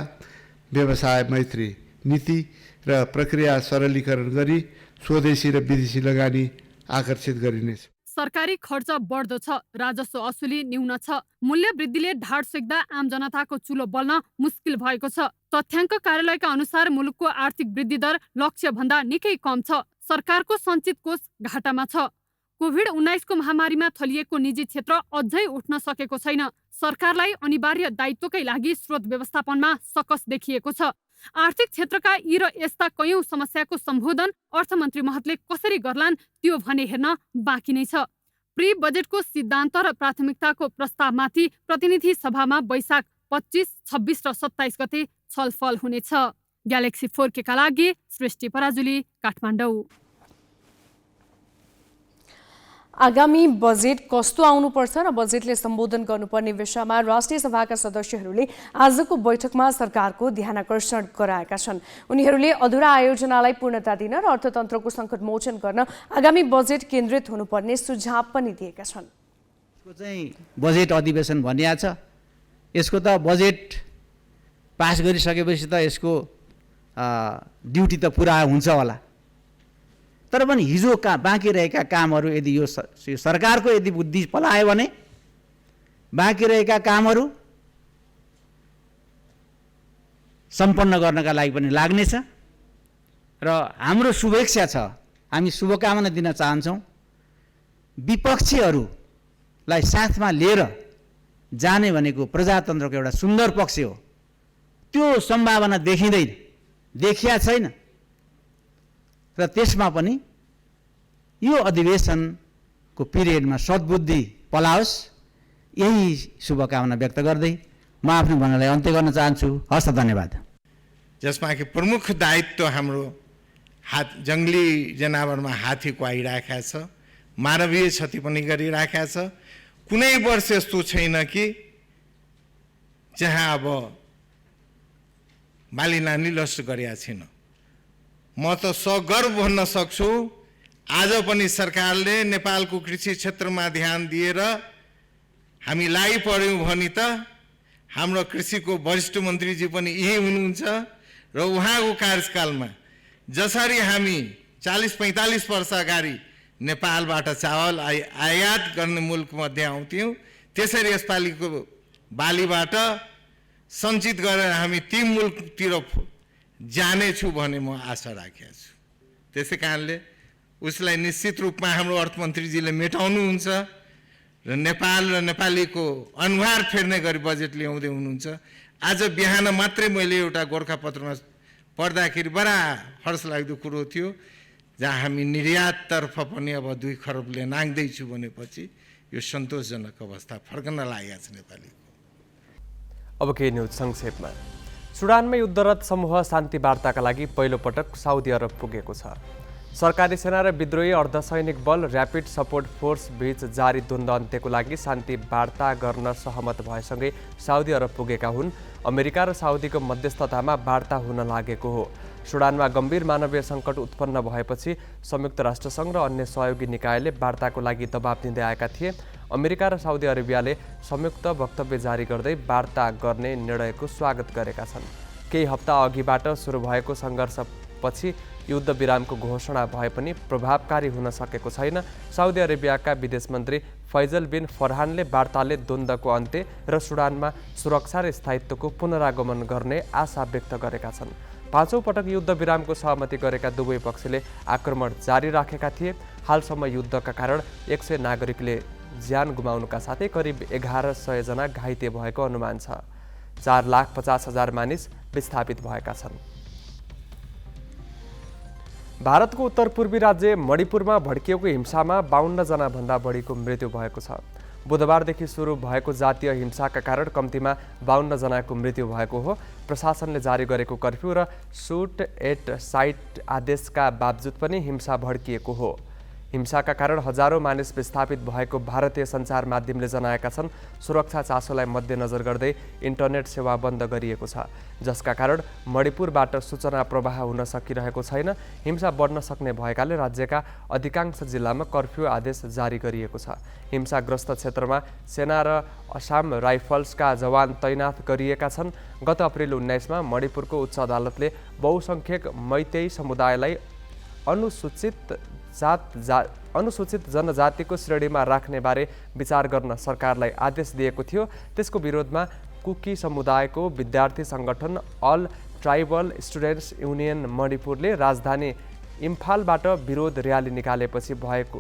व्यवसाय मैत्री नीति र प्रक्रिया सरलीकरण गरी स्वदेशी र विदेशी लगानी आकर्षित गरिनेछ। सरकारी खर्च बढ्दो छ, राजस्व असुली न्यून छ। मूल्य वृद्धिले ढाड सेक्दा आम जनताको चुलो बल्न मुस्किल भएको छ। तथ्याङ्क कार्यालयका अनुसार मुलुकको आर्थिक वृद्धि दर लक्ष्य भन्दा निकै कम छ। सरकारको सञ्चित कोष घाटामा छ। कोभिड-19 को महामारीमा थलिएको निजी क्षेत्र अझै उठ्न सकेको छैन। सरकारलाई अनिवार्य दायित्वकै लागि स्रोत व्यवस्थापनमा सकस देखिएको छ। आर्थिक क्षेत्रका यी र यस्ता कयौं समस्याको सम्बोधन अर्थमन्त्री महतले कसरी गर्लान् त्यो भने हेर्न बाँकी नै छ। प्री बजेटको सिद्धान्त र प्राथमिकताको प्रस्तावमाथि प्रतिनिधि सभामा वैशाख 25, 26 र 27 गते छलफल हुनेछ। ग्यालेक्सी 4K का लागि सृष्टि पराजुली, काठमाडौँ। आगामी बजेट कस्तो आउनुपर्छ र बजेटले सम्बोधन गर्नुपर्ने विषयमा राष्ट्रिय सभाका सदस्यहरूले आजको बैठकमा सरकारको ध्यानाकर्षण गराएका छन्। उनीहरूले अधुरा आयोजनालाई पूर्णता दिन र अर्थतन्त्रको सङ्कट मोचन गर्न आगामी बजेट केन्द्रित हुनुपर्ने सुझाव पनि दिएका छन्। बजेट अधिवेशन भनिया छ, यसको त बजेट पास गरिसकेपछि त यसको ड्युटी त पुरा हुन्छ होला। तर पनि हिजो बाँकी रहेका कामहरू यदि यो सरकारको यदि बुद्धि पलायो भने बाँकी रहेका कामहरू सम्पन्न गर्नका लागि पनि लाग्नेछ र हाम्रो शुभेच्छा छ। हामी शुभकामना दिन चाहन्छौँ। विपक्षीहरूलाई साथमा लिएर जाने भनेको प्रजातन्त्रको एउटा सुन्दर पक्ष हो। त्यो सम्भावना देखिँदैन, देखिया छैन र त्यसमा पनि यो अधिवेशनको पिरियडमा सद्बुद्धि पलाओस्, यही शुभकामना व्यक्त गर्दै म आफ्नो भनाइलाई अन्त्य गर्न चाहन्छु। हस्, धन्यवाद। जसमा कि प्रमुख दायित्व हाम्रो जङ्गली जनावरमा हात्तीको आइराखेको छ, मानवीय क्षति पनि गरिराखेको छ। कुनै वर्ष यस्तो छैन कि जहाँ अब बाली नानी लस्ट गरेका छैन। म त सगर्व भन्न सक्छु आज पनि सरकारले नेपालको कृषि क्षेत्रमा ध्यान दिएर हामी लागिपर्यौँ भने त हाम्रो कृषिको वरिष्ठ मन्त्रीजी पनि यही हुनुहुन्छ र उहाँको कार्यकालमा जसरी हामी 40-45 वर्ष अगाडि नेपालबाट चावल आयात गर्ने मुल्क मध्ये आउँथ्यौँ त्यसरी यसपालिको बालीबाट सञ्चित गरेर हामी ती मुल्कतिर जानेछु भन्ने म आशा राखेको छु। त्यसै कारणले उसलाई निश्चित रूपमा हाम्रो अर्थमन्त्रीजीले मेटाउनुहुन्छ र नेपाल र नेपालीको अनुहार फेर्ने गरी बजेट ल्याउँदै हुनुहुन्छ। आज बिहान मात्रै मैले एउटा गोर्खापत्रमा पढ्दाखेरि बडा हर्षलाग्दो कुरो थियो जहाँ हामी निर्याततर्फ पनि अब 2 खरबले नाग्दैछु भनेपछि यो सन्तोषजनक अवस्था फर्कन लागेको छ नेपालीको। अब केही न्युज संक्षेपमा। सुडानमा युद्धरत समूह शान्ति वार्ताका लागि पहिलो पटक साउदी अरब पुगेको छ। सरकारी सेना र विद्रोही अर्धसैनिक बल ऱ्यापिड सपोर्ट फोर्स बीच जारी द्वन्द्व अन्त्यको लागि शान्ति वार्ता गर्न सहमत भएसँगै साउदी अरब पुगेका हुन्। अमेरिका र साउदीको मध्यस्थतामा वार्ता हुन लागेको हो। सुडानमा गम्भीर मानवीय सङ्कट उत्पन्न भएपछि संयुक्त राष्ट्रसङ्घ र अन्य सहयोगी निकायले वार्ताको लागि दबाब दिँदै आएका थिए। अमेरिका र साउदी अरेबियाले संयुक्त वक्तव्य जारी गर्दै वार्ता गर्ने निर्णयको स्वागत गरेका छन्। केही हप्ता अघिबाट सुरु भएको सङ्घर्षपछि युद्ध विरामको घोषणा भए पनि प्रभावकारी हुन सकेको छैन। साउदी अरेबियाका विदेश मन्त्री फैजल बिन फरहानले वार्ताले द्वन्द्वको अन्त्य र सुडानमा सुरक्षा र स्थायित्वको पुनरागमन गर्ने आशा व्यक्त गरेका छन्। 5औं पटक युद्ध विरामको सहमति गरेका दुवै पक्षले आक्रमण जारी राखेका थिए। हालसम्म युद्धका कारण 100 नागरिकले ज्यान गुमाउनुका साथै करिब 1100 जना घाइते भएको अनुमान छ। 4,50,000 मानिस विस्थापित भएका छन्। भारतको उत्तरपूर्वी राज्य मणिपुरमा भड्किएको हिंसामा 52 जनाभन्दा बढीको मृत्यु भएको छ। बुधबारदेखि सुरु भएको जातीय हिंसाका कारण कम्तीमा 52 जनाको मृत्यु भएको हो। प्रशासनले जारी गरेको कर्फ्यू र सुट एट साइट आदेशका बावजुद पनि हिंसा भड्किएको हो। हिंसाका कारण हजारौं मानिस विस्थापित भएको भारतीय सञ्चार माध्यमले जनाएका छन्। सुरक्षा चासोलाई मध्यनजर गर्दै इन्टरनेट सेवा बन्द गरिएको छ, जसका कारण मणिपुरबाट सूचना प्रवाह हुन सकिरहेको छैन। हिंसा बढ्न सक्ने भएकाले राज्यका अधिकांश जिल्लामा कर्फ्यू आदेश जारी गरिएको छ। हिंसाग्रस्त क्षेत्रमा सेना र असम राइफल्सका जवान तैनात गरिएका छन्। गत अप्रिल 19 मा मणिपुरको उच्च अदालतले बहुसङ्ख्यक मैतेई समुदायलाई अनुसूचित जनजातिको श्रेणीमा राख्ने बारे विचार गर्न सरकारलाई आदेश दिएको थियो। त्यसको विरोधमा कुकी समुदायको विद्यार्थी सङ्गठन अल ट्राइबल स्टुडेन्ट्स युनियन मणिपुरले राजधानी इम्फालबाट विरोध र्याली निकालेपछि भएको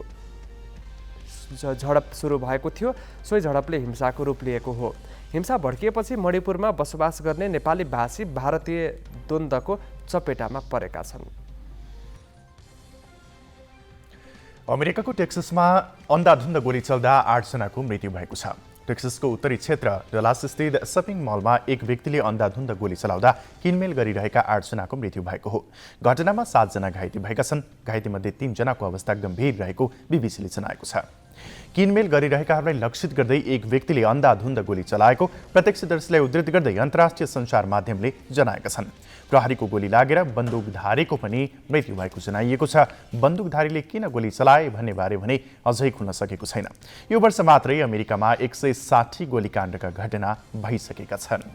झडप सुरु भएको थियो। सोही झडपले हिंसाको रूप लिएको हो। हिंसा भड्किएपछि मणिपुरमा बसोबास गर्ने नेपाली भाषी भारतीय द्वन्द्वको चपेटामा परेका छन्। अमेरिकाको टेक्ससमा अन्धाधुन्द गोली चल्दा 8 जनाको मृत्यु भएको छ। टेक्ससको उत्तरी क्षेत्र डलास स्थित सपिङ मलमा एक व्यक्तिले अन्धाधुन्द गोली चलाउँदा किनमेल गरिरहेका 8 जनाको मृत्यु भएको हो। घटनामा 7 जना घाइते भएका छन्। घाइतेमध्ये 3 जनाको अवस्था गम्भीर रहेको बीबीसीले जनाएको छ। किनमेल गरिरहेकाहरूलाई लक्षित गर्दै एक व्यक्तिले अन्धाधुन्द गोली चलाएको प्रत्यक्षदर्शीलाई उद्धृत गर्दै अन्तर्राष्ट्रिय सञ्चार माध्यमले जनाएका छन्। प्रहरीको गोली लागेर बन्दुकधारीको पनि मृत्यु भएको जनाइएको छ। बन्दुकधारीले किन गोली चलाए भन्ने बारे भने अझै खुल्न सकेको छैन। यो वर्ष मात्रै अमेरिकामा 160 गोलीकाण्डका घटना भइसकेका छन्।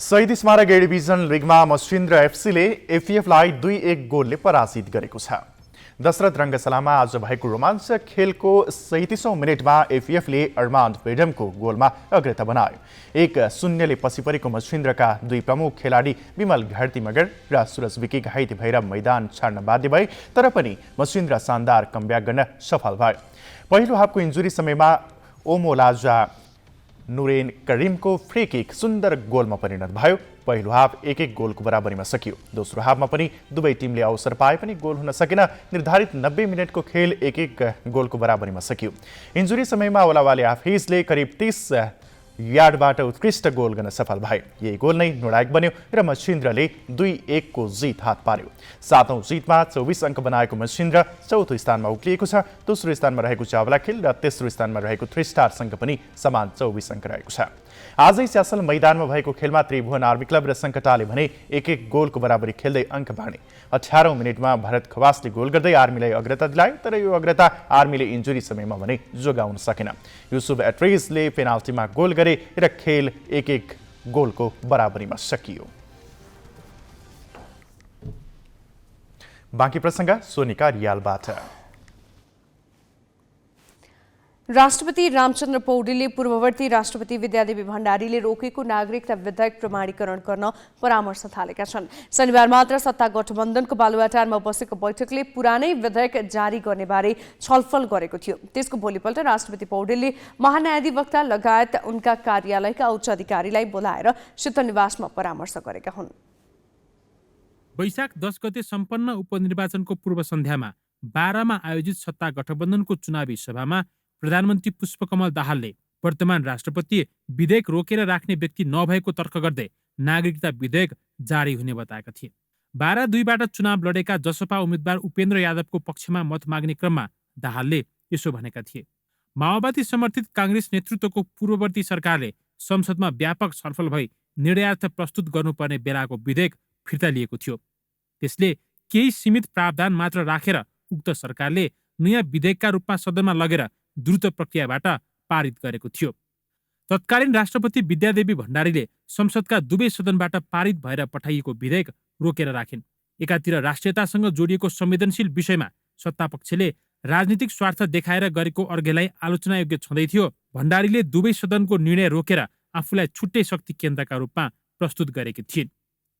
शहीद स्मारक ए डिभिजन लिगमा मसिन्द्र एफसीले एफईएफलाई 2-1 गोलले पराजित गरेको छ। दशरथ रङ्गशालामा आज भएको रोमाञ्चक खेलको 37औं मिनेटमा एफईएफले अरमान्ड बेडमको गोलमा अग्रता बनायो। 1-0ले पछि परेको मसिन्द्रका 2 प्रमुख खेलाडी विमल घार्ती मगर र सुरज विकी घाइते भएर मैदान छाड्न बाध्य भए, तर पनि मसिन्द्र शानदार कमब्याक गर्न सफल भयो। पहिलो हाफको इन्जुरी समयमा ओमोलाजा नुरेन करिमको फ्री किक सुन्दर गोलमा परिणत भयो। पहिलो हाफ 1-1 गोलको बराबरीमा सकियो। दोस्रो हाफमा पनि दुवै टिमले अवसर पाए पनि गोल हुन सकेन। निर्धारित 90 मिनेटको खेल 1-1 गोलको बराबरीमा सकियो। इन्जुरी समयमा ओलावाले हाफिजले करिब 30 यार्डबाट उत्कृष्ट गोल गर्न सफल भए। यही गोल नै निर्णायक बन्यो र मच्छिन्द्रले 2-1 को जित हात पार्यो। 7औं जितमा 24 अङ्क बनाएको मच्छिन्द्र चौथो स्थानमा उक्लिएको छ। दोस्रो स्थानमा रहेको चावलाखेल र तेस्रो स्थानमा रहेको 3 स्टारसँग पनि समान 24 अङ्क रहेको छ। आजै स्यासल मैदानमा भएको खेलमा त्रिभुवन आर्मी क्लब र सङ्कटाले भने 1-1 गोलको बराबरी खेल्दै अङ्क बाँडे। 18औं मिनेटमा भरत खवासले गोल गर्दै आर्मीलाई अग्रता दिलायो, तर यो अग्रता आर्मीले इन्जुरी समयमा भने जोगाउन सकेन। युसुफ एट्रिजले पेनाल्टीमा गोल गरे र खेल 1-1 गोलको बराबरीमा सकियो। बाँकी प्रसङ्ग सोनिका रियालबाट। राष्ट्रपति रामचन्द्र पौडेलले पूर्ववर्ती राष्ट्रपति विद्यादेवी भण्डारीले रोकेको नागरिकता विधेयक प्रमाणीकरण गर्न परामर्श थालेका छन्। शनिबार मात्र सत्ता गठबन्धनको बालुवाटारमा बसेको बैठकले पुरानै विधेयक जारी गर्ने बारे छलफल गरेको थियो। त्यसको भोलिपल्ट राष्ट्रपति पौडेलले महान्यायाधिवक्ता लगायत उनका कार्यालयका उच्च अधिकारीलाई बोलाएर शीतल निवासमा परामर्श गरेका हुन्। वैशाख 10 गते सम्पन्न उपनिर्वाचनको पूर्व सन्ध्यामा 12 मा आयोजित सत्ता गठबन्धनको चुनावी सभामा प्रधानमन्त्री पुष्पकमल दाहालले वर्तमान राष्ट्रपति विधेयक रोकेर राख्ने व्यक्ति नभएको तर्क गर्दै नागरिकता विधेयक जारी हुने बताएका थिए। 12-2बाट चुनाव लडेका जसपा उम्मेद्वार उपेन्द्र यादवको पक्षमा मत माग्ने क्रममा दाहालले यसो भनेका थिए। माओवादी समर्थित काङ्ग्रेस नेतृत्वको पूर्ववर्ती सरकारले संसदमा व्यापक छलफल भई निर्णयार्थ प्रस्तुत गर्नुपर्ने बेलाको विधेयक फिर्ता लिएको थियो। त्यसले केही सीमित प्रावधान मात्र राखेर उक्त सरकारले नयाँ विधेयकका रूपमा सदनमा लगेर द्रुत प्रक्रियाबाट पारित गरेको थियो। तत्कालीन राष्ट्रपति विद्यादेवी भण्डारीले संसदका दुवै सदनबाट पारित भएर पठाइएको विधेयक रोकेर राखिन्। एकातिर राष्ट्रियतासँग जोडिएको संवेदनशील विषयमा सत्तापक्षले राजनीतिक स्वार्थ देखाएर गरेको अर्घेलाई आलोचनायोग्य छँदै थियो। भण्डारीले दुवै सदनको निर्णय रोकेर आफूलाई छुट्टै शक्ति केन्द्रका रूपमा प्रस्तुत गरेकी थिइन्।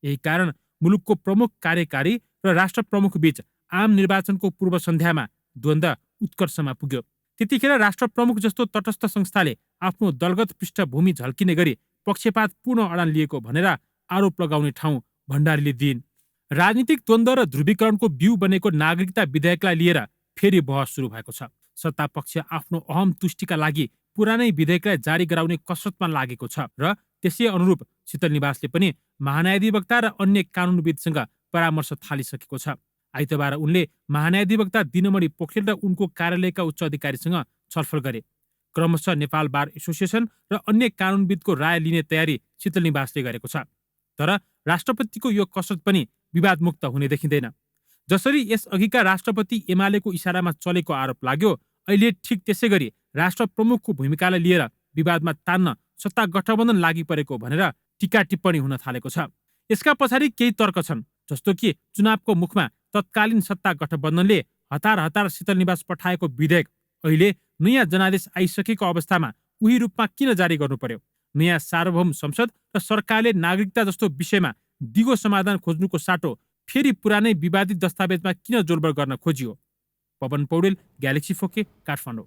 यही कारण मुलुकको प्रमुख कार्यकारी र राष्ट्र प्रमुख बीच आम निर्वाचनको पूर्व सन्ध्यामा द्वन्द्व उत्कर्षमा पुग्यो। त्यतिखेर राष्ट्र प्रमुख जस्तो तटस्थ संस्थाले आफ्नो दलगत पृष्ठभूमि झल्किने गरी पक्षपातपूर्ण अडान लिएको भनेर आरोप लगाउने ठाउँ भण्डारीले दिइन्। राजनीतिक द्वन्द्व र ध्रुवीकरणको बिउ बनेको नागरिकता विधेयकलाई लिएर फेरि बहस सुरु भएको छ। सत्तापक्ष आफ्नो अहम तुष्टिका लागि पुरानै विधेयकलाई जारी गराउने कसरतमा लागेको छ र त्यसै अनुरूप शीतल निवासले पनि महान्यायाधिवक्ता र अन्य कानुनविदसँग परामर्श थालिसकेको छ। आइतबार उनले महान्यायाधिवक्ता दिनमणि पोखरेल र उनको कार्यालयका उच्च अधिकारीसँग छलफल गरे। क्रमशः नेपाल बार एसोसिएसन र अन्य कानुनविदको राय लिने तयारी शीतल निवासले गरेको छ। तर राष्ट्रपतिको यो कसरत पनि विवादमुक्त हुने देखिँदैन। जसरी यसअघिका राष्ट्रपति एमालेको इसारामा चलेको आरोप लाग्यो, अहिले ठिक त्यसै गरी राष्ट्र प्रमुखको भूमिकालाई लिएर विवादमा तान्न सत्ता गठबन्धन लागि परेको भनेर टीका टिप्पणी हुन थालेको छ। यसका पछाडि केही तर्क छन्, जस्तो कि चुनावको मुखमा तत्कालीन सत्ता गठबन्धनले हतार हतार शीतल निवास पठाएको विधेयक अहिले नयाँ जनादेश आइसकेको अवस्थामा उही रूपमा किन जारी गर्नु पर्यो? नयाँ सार्वभौम संसद र सरकारले नागरिकता जस्तो विषयमा दिगो समाधान खोज्नुको साटो फेरि पुरानै विवादित दस्तावेजमा किन जोडबोड गर्न खोजियो? पवन पौडेल, ग्यालेक्सी फोके, काठमाडौँ।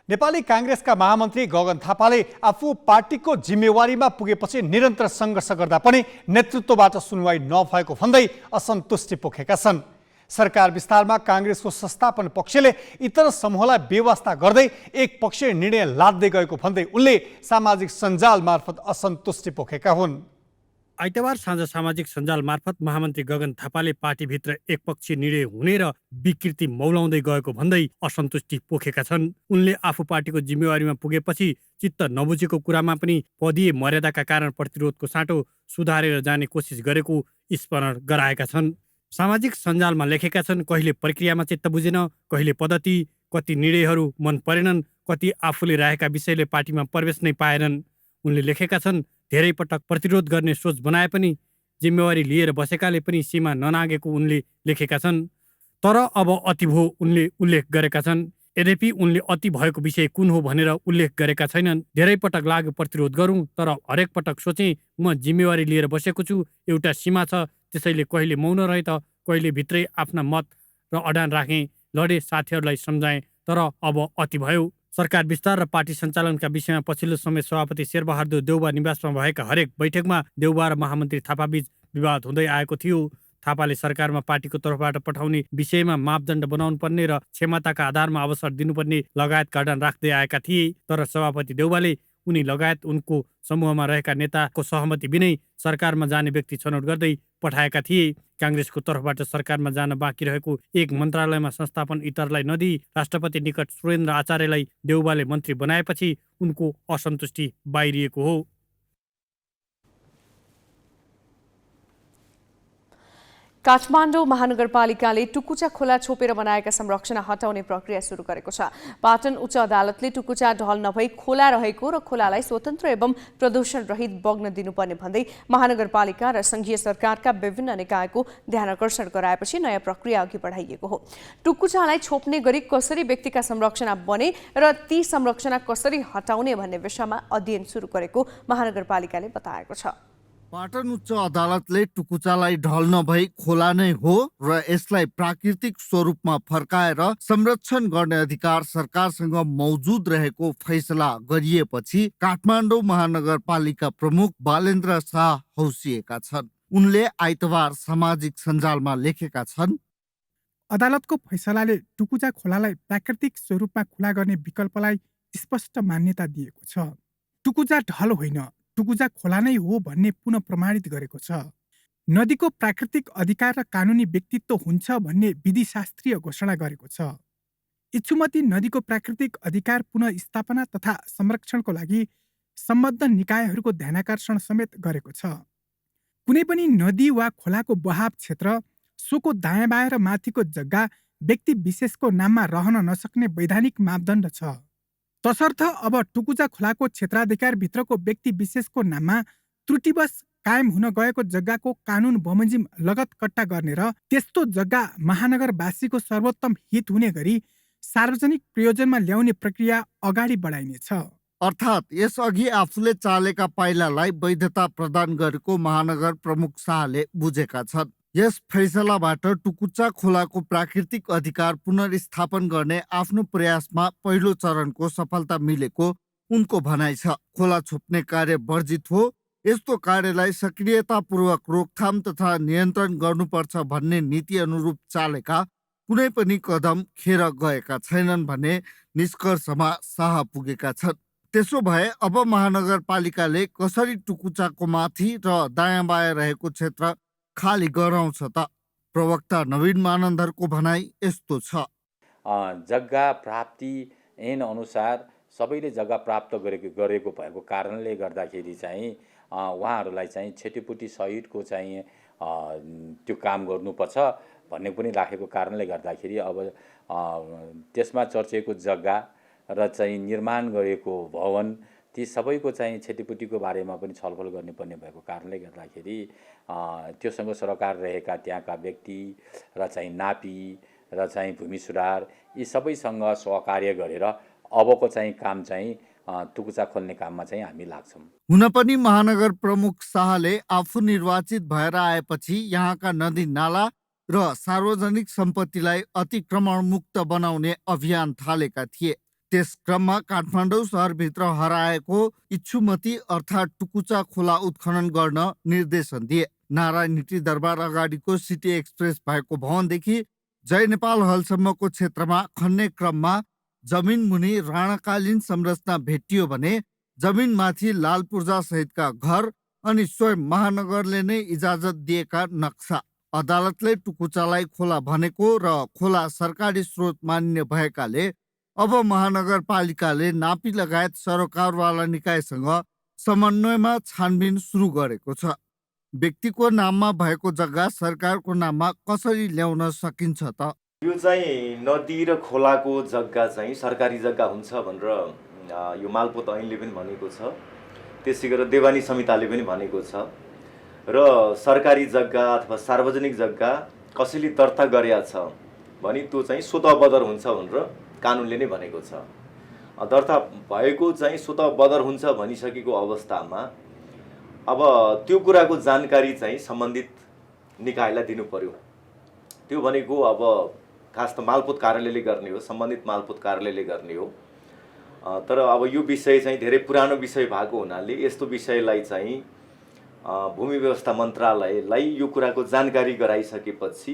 नेपाली काङ्ग्रेसका महामन्त्री गगन थापाले आफू पार्टीको जिम्मेवारीमा पुगेपछि निरन्तर सङ्घर्ष गर्दा पनि नेतृत्वबाट सुनवाई नभएको भन्दै असन्तुष्टि पोखेका छन्। सरकार विस्तारमा काङ्ग्रेसको संस्थापन पक्षले इतर समूहलाई बेवास्ता गर्दै एक पक्षीय निर्णय लाद्दै गएको भन्दै उनले सामाजिक सञ्जाल मार्फत असन्तुष्टि पोखेका हुन्। आइतबार साँझ सामाजिक सञ्जाल मार्फत महामन्त्री गगन थापाले पार्टीभित्र एकपक्षीय निर्णय हुने र विकृति मौलाउँदै गएको भन्दै असन्तुष्टि पोखेका छन्। उनले आफू पार्टीको जिम्मेवारीमा पुगेपछि चित्त नबुझेको कुरामा पनि पदीय मर्यादाका कारण प्रतिरोधको साटो सुधारेर जाने कोसिस गरेको स्मरण गराएका छन्। सामाजिक सञ्जालमा लेखेका छन्, कहिले प्रक्रियामा चित्त बुझेन, कहिले पद्धति, कति निर्णयहरू मन परेनन्, कति आफूले राखेका विषयले पार्टीमा प्रवेश नै पाएनन्। उनले लेखेका छन्, धेरै पटक प्रतिरोध गर्ने सोच बनाए पनि जिम्मेवारी लिएर बसेकाले पनि सीमा ननागेको उनले लेखेका छन्। तर अब अति भयो उनले उल्लेख गरेका छन्। यद्यपि उनले अति भएको विषय कुन हो भनेर उल्लेख गरेका छैनन्। धेरै पटक लाग्यो प्रतिरोध गरौँ, तर हरेक पटक सोचेँ म जिम्मेवारी लिएर बसेको छु, एउटा सीमा छ, त्यसैले कहिले मौन रहे त कहिले भित्रै आफ्ना मत र अडान राखेँ, लडे, साथीहरूलाई सम्झाएँ, तर अब अति भयो। सरकार विस्तार र पार्टी सञ्चालनका विषयमा पछिल्लो समय सभापति शेरबहादुर देउबा निवासमा भएका हरेक बैठकमा देउबा र महामन्त्री थापाबीच विवाद हुँदै आएको थियो। थापाले सरकारमा पार्टीको तर्फबाट पठाउने विषयमा मापदण्ड बनाउनु पर्ने र क्षमताका आधारमा अवसर दिनुपर्ने लगायतका अडान राख्दै आएका थिए। तर सभापति देउवाले उनी लगायत उनको समूहमा रहेका नेताको सहमति बिनै सरकारमा जाने व्यक्ति छनौट गर्दै पठाएका थिए। काङ्ग्रेसको तर्फबाट सरकारमा जान बाँकी रहेको एक मन्त्रालयमा संस्थापन इतरलाई नदिई राष्ट्रपति निकट सुरेन्द्र आचार्यलाई देउवाले मन्त्री बनाएपछि उनको असन्तुष्टि बाहिरिएको हो। काठमाडौँ महानगरपालिकाले टुकुचा खोला छोपेर बनाएका संरक्षण हटाउने प्रक्रिया सुरु गरेको छ। पाटन उच्च अदालतले टुकुचा ढल नभई खोला रहेको र खोलालाई स्वतन्त्र एवं प्रदूषण रहित बग्न दिनुपर्ने भन्दै महानगरपालिका र संघीय सरकारका विभिन्न निकायको ध्यानकर्षण गराएपछि नयाँ प्रक्रिया अघि बढाइएको हो। टुकुचालाई छोप्ने गरी कसरी व्यक्तिका संरक्षण बने र ती संरक्षण कसरी हटाउने भन्ने विषयमा अध्ययन सुरु गरेको महानगरपालिकाले बताएको छ। पाटन उच्च अदालतले टुकुचालाई ढल नभई खोला नै हो र यसलाई प्राकृतिक स्वरूपमा फर्काएर संरक्षण गर्ने अधिकार सरकारसँग मौजुद रहेको फैसला गरिएपछि काठमाडौँ महानगरपालिका प्रमुख बालेन्द्र शाह हौसिएका छन्। उनले आइतबार सामाजिक सञ्जालमा लेखेका छन्, अदालतको फैसलाले टुकुचा खोलालाई प्राकृतिक स्वरूपमा खुला गर्ने विकल्पलाई स्पष्ट मान्यता दिएको छ। टुकुचा ढल होइन, टुकुचा खोला नै हो भन्ने पुनः प्रमाणित गरेको छ। नदीको प्राकृतिक अधिकार र कानुनी व्यक्तित्व हुन्छ भन्ने विधिशास्त्रीय घोषणा गरेको छ। इच्छुमती नदीको प्राकृतिक अधिकार पुनः स्थापना तथा संरक्षणको लागि सम्बद्ध निकायहरूको ध्यानाकर्षण समेत गरेको छ। कुनै पनि नदी वा खोलाको बहाव क्षेत्र, सोको दायाँ बायाँ र माथिको जग्गा व्यक्ति विशेषको नाममा रहन नसक्ने वैधानिक मापदण्ड छ। तसर्थ अब टुकुचा खोलाको क्षेत्राधिकारभित्रको व्यक्ति विशेषको नाममा त्रुटिवश कायम हुन गएको जग्गाको कानुन बमोजिम लगत कट्टा गर्ने र त्यस्तो जग्गा महानगरवासीको सर्वोत्तम हित हुने गरी सार्वजनिक प्रयोजनमा ल्याउने प्रक्रिया अगाडि बढाइनेछ। अर्थात् यसअघि आफूले चालेका पाइलालाई वैधता प्रदान गरेको महानगर प्रमुख शाहले बुझेका छन्। यस फैसलाबाट टुकुचा खोलाको प्राकृतिक अधिकार पुनर्स्थापन गर्ने आफ्नो प्रयासमा पहिलो चरणको सफलता मिलेको उनको भनाइ छ। खोला छोप्ने कार्य वर्जित हो, यस्तो कार्यलाई सक्रियतापूर्वक रोकथाम तथा नियन्त्रण गर्नुपर्छ भन्ने नीति अनुरूप चालेका कुनै पनि कदम खेर गएका छैनन् भन्ने निष्कर्षमा शाह पुगेका छन्। त्यसो भए अब महानगरपालिकाले कसरी टुकुचाको माथि र दायाँ बायाँ रहेको क्षेत्र खाली गराउँछ त? प्रवक्ता नवीन मानन्दरको भनाइ यस्तो छ, जग्गा प्राप्ति ऐन अनुसार सबैले जग्गा प्राप्त गरेको भएको कारणले गर्दाखेरि चाहिँ उहाँहरूलाई चाहिँ क्षतिपूर्ति सहितको चाहिँ त्यो काम गर्नुपर्छ भन्ने पनि राखेको कारणले गर्दाखेरि अब त्यसमा चर्चेको जग्गा र चाहिँ निर्माण गरेको भवन ती सबैको चाहिँ क्षतिपूर्तिको बारेमा पनि छलफल गर्नुपर्ने भएको कारणले गर्दाखेरि त्योसँग सरोकार रहेका त्यहाँका व्यक्ति र चाहिँ नापी र चाहिँ भूमि सुधार यी सबैसँग सहकार्य गरेर अबको चाहिँ काम चाहिँ टुकुचा खोल्ने काममा चाहिँ हामी लाग्छौँ। हुन पनि महानगर प्रमुख शाहले आफू निर्वाचित भएर आएपछि यहाँका नदी नाला र सार्वजनिक सम्पत्तिलाई अतिक्रमण मुक्त बनाउने अभियान थालेका थिए। त्यस क्रममा काठमाडौँ सहरभित्र हराएको इच्छुमती अर्थात् टुकुचा खोला उत्खनन गर्न निर्देशन दिए। नारायण हिटी दरबार अगाडिको सिटी एक्सप्रेस भएको भवनदेखि जय नेपाल हलसम्मको क्षेत्रमा खन्ने क्रममा जमिन मुनि राणाकालीन संरचना भेटियो भने जमिनमाथि लाल पूर्जा सहितका घर अनि स्वयं महानगरले नै इजाजत दिएका नक्सा। अदालतले टुकुचालाई खोला भनेको र खोला सरकारी स्रोत मानिने भएकाले अब महानगरपालिकाले नापी लगायत सरोकारवाला निकायसँग समन्वयमा छानबिन सुरु गरेको छ। व्यक्तिको नाममा भएको जग्गा सरकारको नाममा कसरी ल्याउन सकिन्छ त? यो चाहिँ नदी र खोलाको जग्गा चाहिँ सरकारी जग्गा हुन्छ भनेर यो मालपोत ऐनले पनि भनेको छ, त्यसै गरेर देवानी संहिताले पनि भनेको छ र सरकारी जग्गा अथवा सार्वजनिक जग्गा कसैले दर्ता गरेका छ भने त्यो चाहिँ स्वतः बदर हुन्छ भनेर कानुनले नै भनेको छ। दर्ता भएको चाहिँ स्वतः बदर हुन्छ भनिसकेको अवस्थामा अब त्यो कुराको जानकारी चाहिँ सम्बन्धित निकायलाई दिनु पर्यो। त्यो भनेको अब खास त मालपोत कार्यालयले गर्ने हो, सम्बन्धित मालपोत कार्यालयले गर्ने हो। तर अब यो विषय चाहिँ धेरै पुरानो विषय भएको हुनाले यस्तो विषयलाई चाहिँ भूमि व्यवस्था मन्त्रालयलाई यो कुराको जानकारी गराइसकेपछि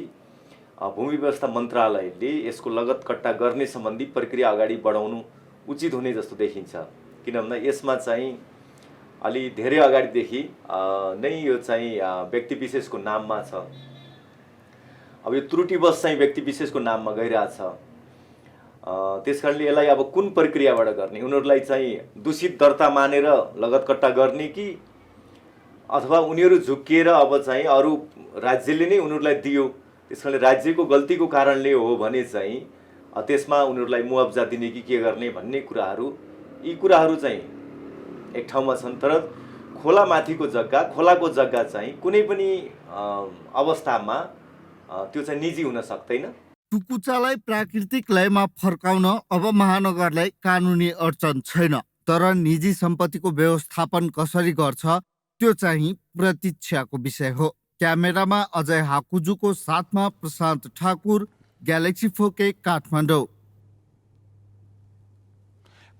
भूमि व्यवस्था मन्त्रालयले यसको लगतकट्टा गर्ने सम्बन्धी प्रक्रिया अगाडि बढाउनु उचित हुने जस्तो देखिन्छ। किनभने यसमा चाहिँ अलि धेरै अगाडिदेखि नै यो चाहिँ व्यक्ति विशेषको नाममा छ। अब यो त्रुटिवश चाहिँ व्यक्ति विशेषको नाममा गइरहेछ। त्यसकारणले यसलाई अब कुन प्रक्रियाबाट गर्ने, उनीहरूलाई चाहिँ दूषित दर्ता मानेर लगतकट्टा गर्ने कि अथवा उनीहरू झुक्किएर अब चाहिँ अरू राज्यले नै उनीहरूलाई दियो, त्यसकारणले राज्यको गल्तीको कारणले हो भने चाहिँ त्यसमा उनीहरूलाई मुआवजा दिने कि के गर्ने भन्ने कुराहरू, यी कुराहरू चाहिँ एक ठाउँमा छन्। तर खोलामाथिको जग्गा, खोलाको जग्गा चाहिँ कुनै पनि अवस्थामा त्यो चाहिँ निजी हुन सक्दैन। टुकुचालाई प्राकृतिक लयमा फर्काउन अब महानगरलाई कानुनी अडचन छैन, तर निजी सम्पत्तिको व्यवस्थापन कसरी गर्छ त्यो चाहिँ प्रतीक्षाको विषय हो। क्यामेरामा अजय हाकुजुको साथमा प्रशान्त ठाकुर, ग्यालेक्सी 4K, काठमाडौँ।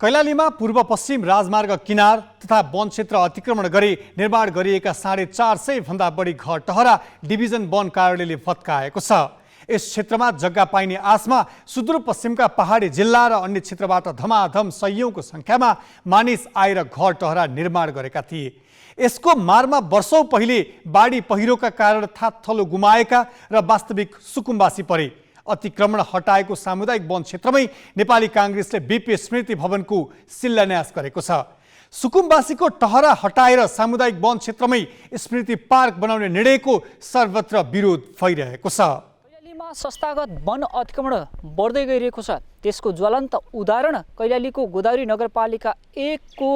कैलालीमा पूर्व पश्चिम राजमार्ग किनार तथा वन क्षेत्र अतिक्रमण गरी निर्माण गरिएका 450 भन्दा बढी घर टहरा डिभिजन वन कार्यालयले फत्काएको छ। यस क्षेत्रमा जग्गा पाइने आशमा सुदूरपश्चिमका पहाडी जिल्ला र अन्य क्षेत्रबाट धमाधम सयौंको संख्यामा मानिस आएर घर टहरा निर्माण गरेका थिए। यसको मारमा वर्षौं पहिले बाढी पहिरोका कारण थाकथलो गुमाएका र वास्तविक सुकुम्बासी परे। अतिक्रमण हटाएको सामुदायिक वन क्षेत्रमै नेपाली कांग्रेसले बीपी स्मृति भवनको शिलान्यास गरेको छ। सुकुम्बासीको टहरा हटाएर सामुदायिक वन क्षेत्रमै स्मृति पार्क बनाउने निर्णयको सर्वत्र विरोध भइरहेको छ। कैलालीमा संस्थागत वन अतिक्रमण बढ्दै गइरहेको छ। त्यसको ज्वलन्त उदाहरण कैलालीको गोदावरी नगरपालिका 1 को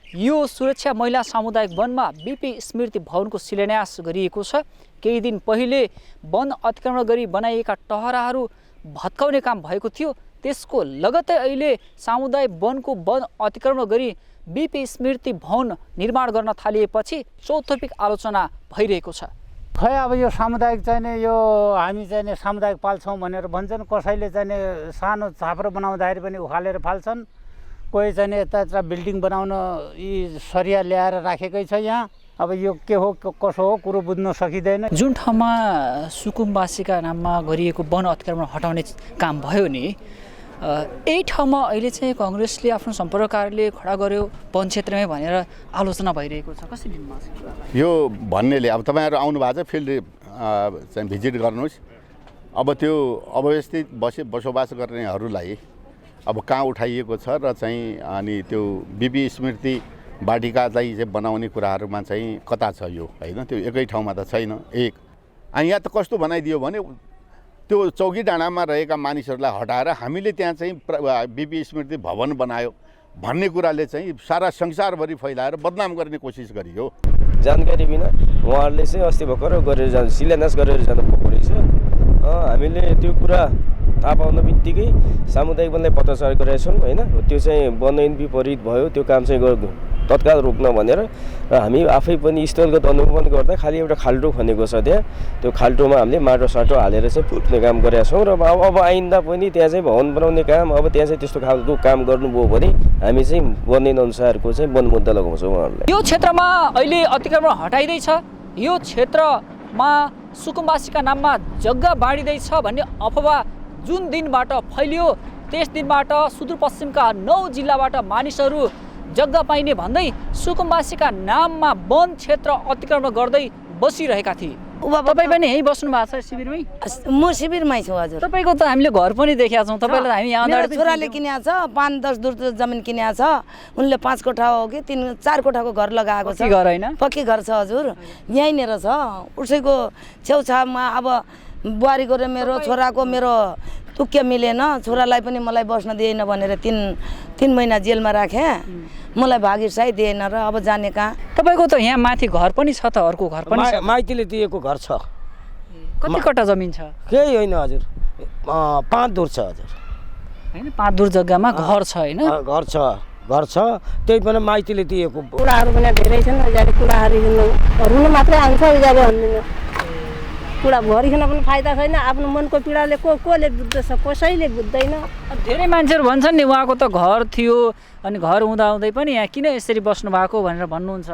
यो सुरक्षा महिला सामुदायिक वनमा बीपी स्मृति भवनको शिलान्यास गरिएको छ। केही दिन पहिले वन अतिक्रमण गरी बनाइएका टहराहरू भत्काउने काम भएको थियो। त्यसको लगत्तै अहिले सामुदायिक वनको वन अतिक्रमण गरी बीपी स्मृति भवन निर्माण गर्न थालिएपछि चौथोपिक आलोचना भइरहेको छ। खै अब यो सामुदायिक चाहिँ यो हामी चाहिँ सामुदायिक पाल्छौँ भनेर भन्छन्, कसैले चाहिँ सानो छाप्रो बनाउँदाखेरि पनि उखालेर फाल्छन्, कोही चाहिँ यता बिल्डिङ बनाउन यी सरिया ल्याएर राखेकै छ यहाँ। अब यो के हो कसो हो कुरो बुझ्न सकिँदैन। जुन ठाउँमा सुकुम्बासीका नाममा गरिएको वन अतिक्रमण हटाउने काम भयो नि, यही ठाउँमा अहिले चाहिँ कांग्रेसले आफ्नो सम्पर्क कार्यालय खडा गर्यो वन क्षेत्रमै भनेर आलोचना भइरहेको छ। कसरी लिनुहुन्छ यो भन्नेले? अब तपाईँहरू आउनु भएको छ, फिल्ड चाहिँ भिजिट गर्नुहोस्। अब त्यो अव्यवस्थित बसोबास गर्नेहरूलाई अब कहाँ उठाइएको छ र चाहिँ अनि त्यो बीपी स्मृति वाटिका चाहिँ बनाउने कुराहरूमा चाहिँ कता छ यो, होइन? त्यो एकै ठाउँमा त छैन। एक यहाँ त कस्तो बनाइदियो भने त्यो चौकी डाँडामा रहेका मानिसहरूलाई हटाएर हामीले त्यहाँ चाहिँ बीपी स्मृति भवन बनायो भन्ने कुराले चाहिँ सारा संसारभरि फैलाएर बदनाम गर्ने कोसिस गरियो। जानकारी बिना उहाँहरूले चाहिँ अस्ति भर्खर गरेर जानु शिलान्यास गरेर जानु भएको रहेछ। हामीले त्यो कुरा थाहा पाउन बित्तिकै सामुदायिक वनलाई पत्राचार गरेका छौँ, होइन? त्यो चाहिँ वन ऐन विपरीत भयो, त्यो काम चाहिँ तत्काल रोक्न भनेर र हामी आफै पनि स्थलगत अनुगमन गर्दा खालि एउटा खाल्टो खनेको छ त्यहाँ। त्यो खाल्टोमा हामीले माटो साटो हालेर चाहिँ पुट्ने काम गरेका छौँ र अब आइन्दा पनि त्यहाँ चाहिँ भवन बनाउने काम, अब त्यहाँ चाहिँ त्यस्तो खालको काम गर्नुभयो भने हामी चाहिँ वन ऐन अनुसारको चाहिँ वन मुद्दा लगाउँछौँ उहाँहरूलाई। यो क्षेत्रमा अहिले अतिक्रमण हटाइँदैछ। यो क्षेत्रमा सुकुम्बासीका नाममा जग्गा बाँडिँदैछ भन्ने अफवाह जुन दिनबाट फैलियो त्यस दिनबाट सुदूरपश्चिमका 9 जिल्लाबाट मानिसहरू जग्गा पाइने भन्दै सुकुम्बासीका नाममा वन क्षेत्र अतिक्रमण गर्दै बसिरहेका थिए। तपाईँ पनि यहीँ बस्नु भएको छ शिविरमै? म शिविरमै छु हजुर। तपाईँको त हामीले घर पनि देखेका छौँ। तपाईँलाई हामी यहाँ छोराले किनेको छ, 5-10 दूर जमिन किनेको छ। उनले 5 कोठा हो कि 3-4 कोठाको घर लगाएको छ। पक्की घर होइन? पक्की घर छ हजुर, यहीँनिर छ। उसैको छेउछाउमा अब बुहारीको र मेरो छोराको मेरो तुक्य मिलेन, छोरालाई पनि मलाई बस्न दिएन भनेर 3 महिना जेलमा राखेँ। मलाई भागिरसाई दिएन र अब जाने कहाँ। तपाईँको त यहाँ माथि घर पनि छ त, अर्को घर पनि छ? माइतीले दिएको घर छ। कति कट्टा जमिन छ? केही होइन हजुर, 5 दूर छ हजुर। होइन 5 दूर जग्गामा घर छ होइन? घर छ, त्यही पनि माइतीले दिएको। कुराहरू पनि धेरै छन्। अहिले कुराहरू रुन मात्रै आउँछ, अहिले भन्दिनँ। कुरा भरिकन पनि फाइदा छैन। आफ्नो मनको पीडाले कसले बुझ्दछ, कसैले बुझ्दैन। धेरै मान्छेहरू भन्छन् नि उहाँको त घर थियो अनि घर हुँदाहुँदै पनि यहाँ किन यसरी बस्नु भएको भनेर भन्नुहुन्छ।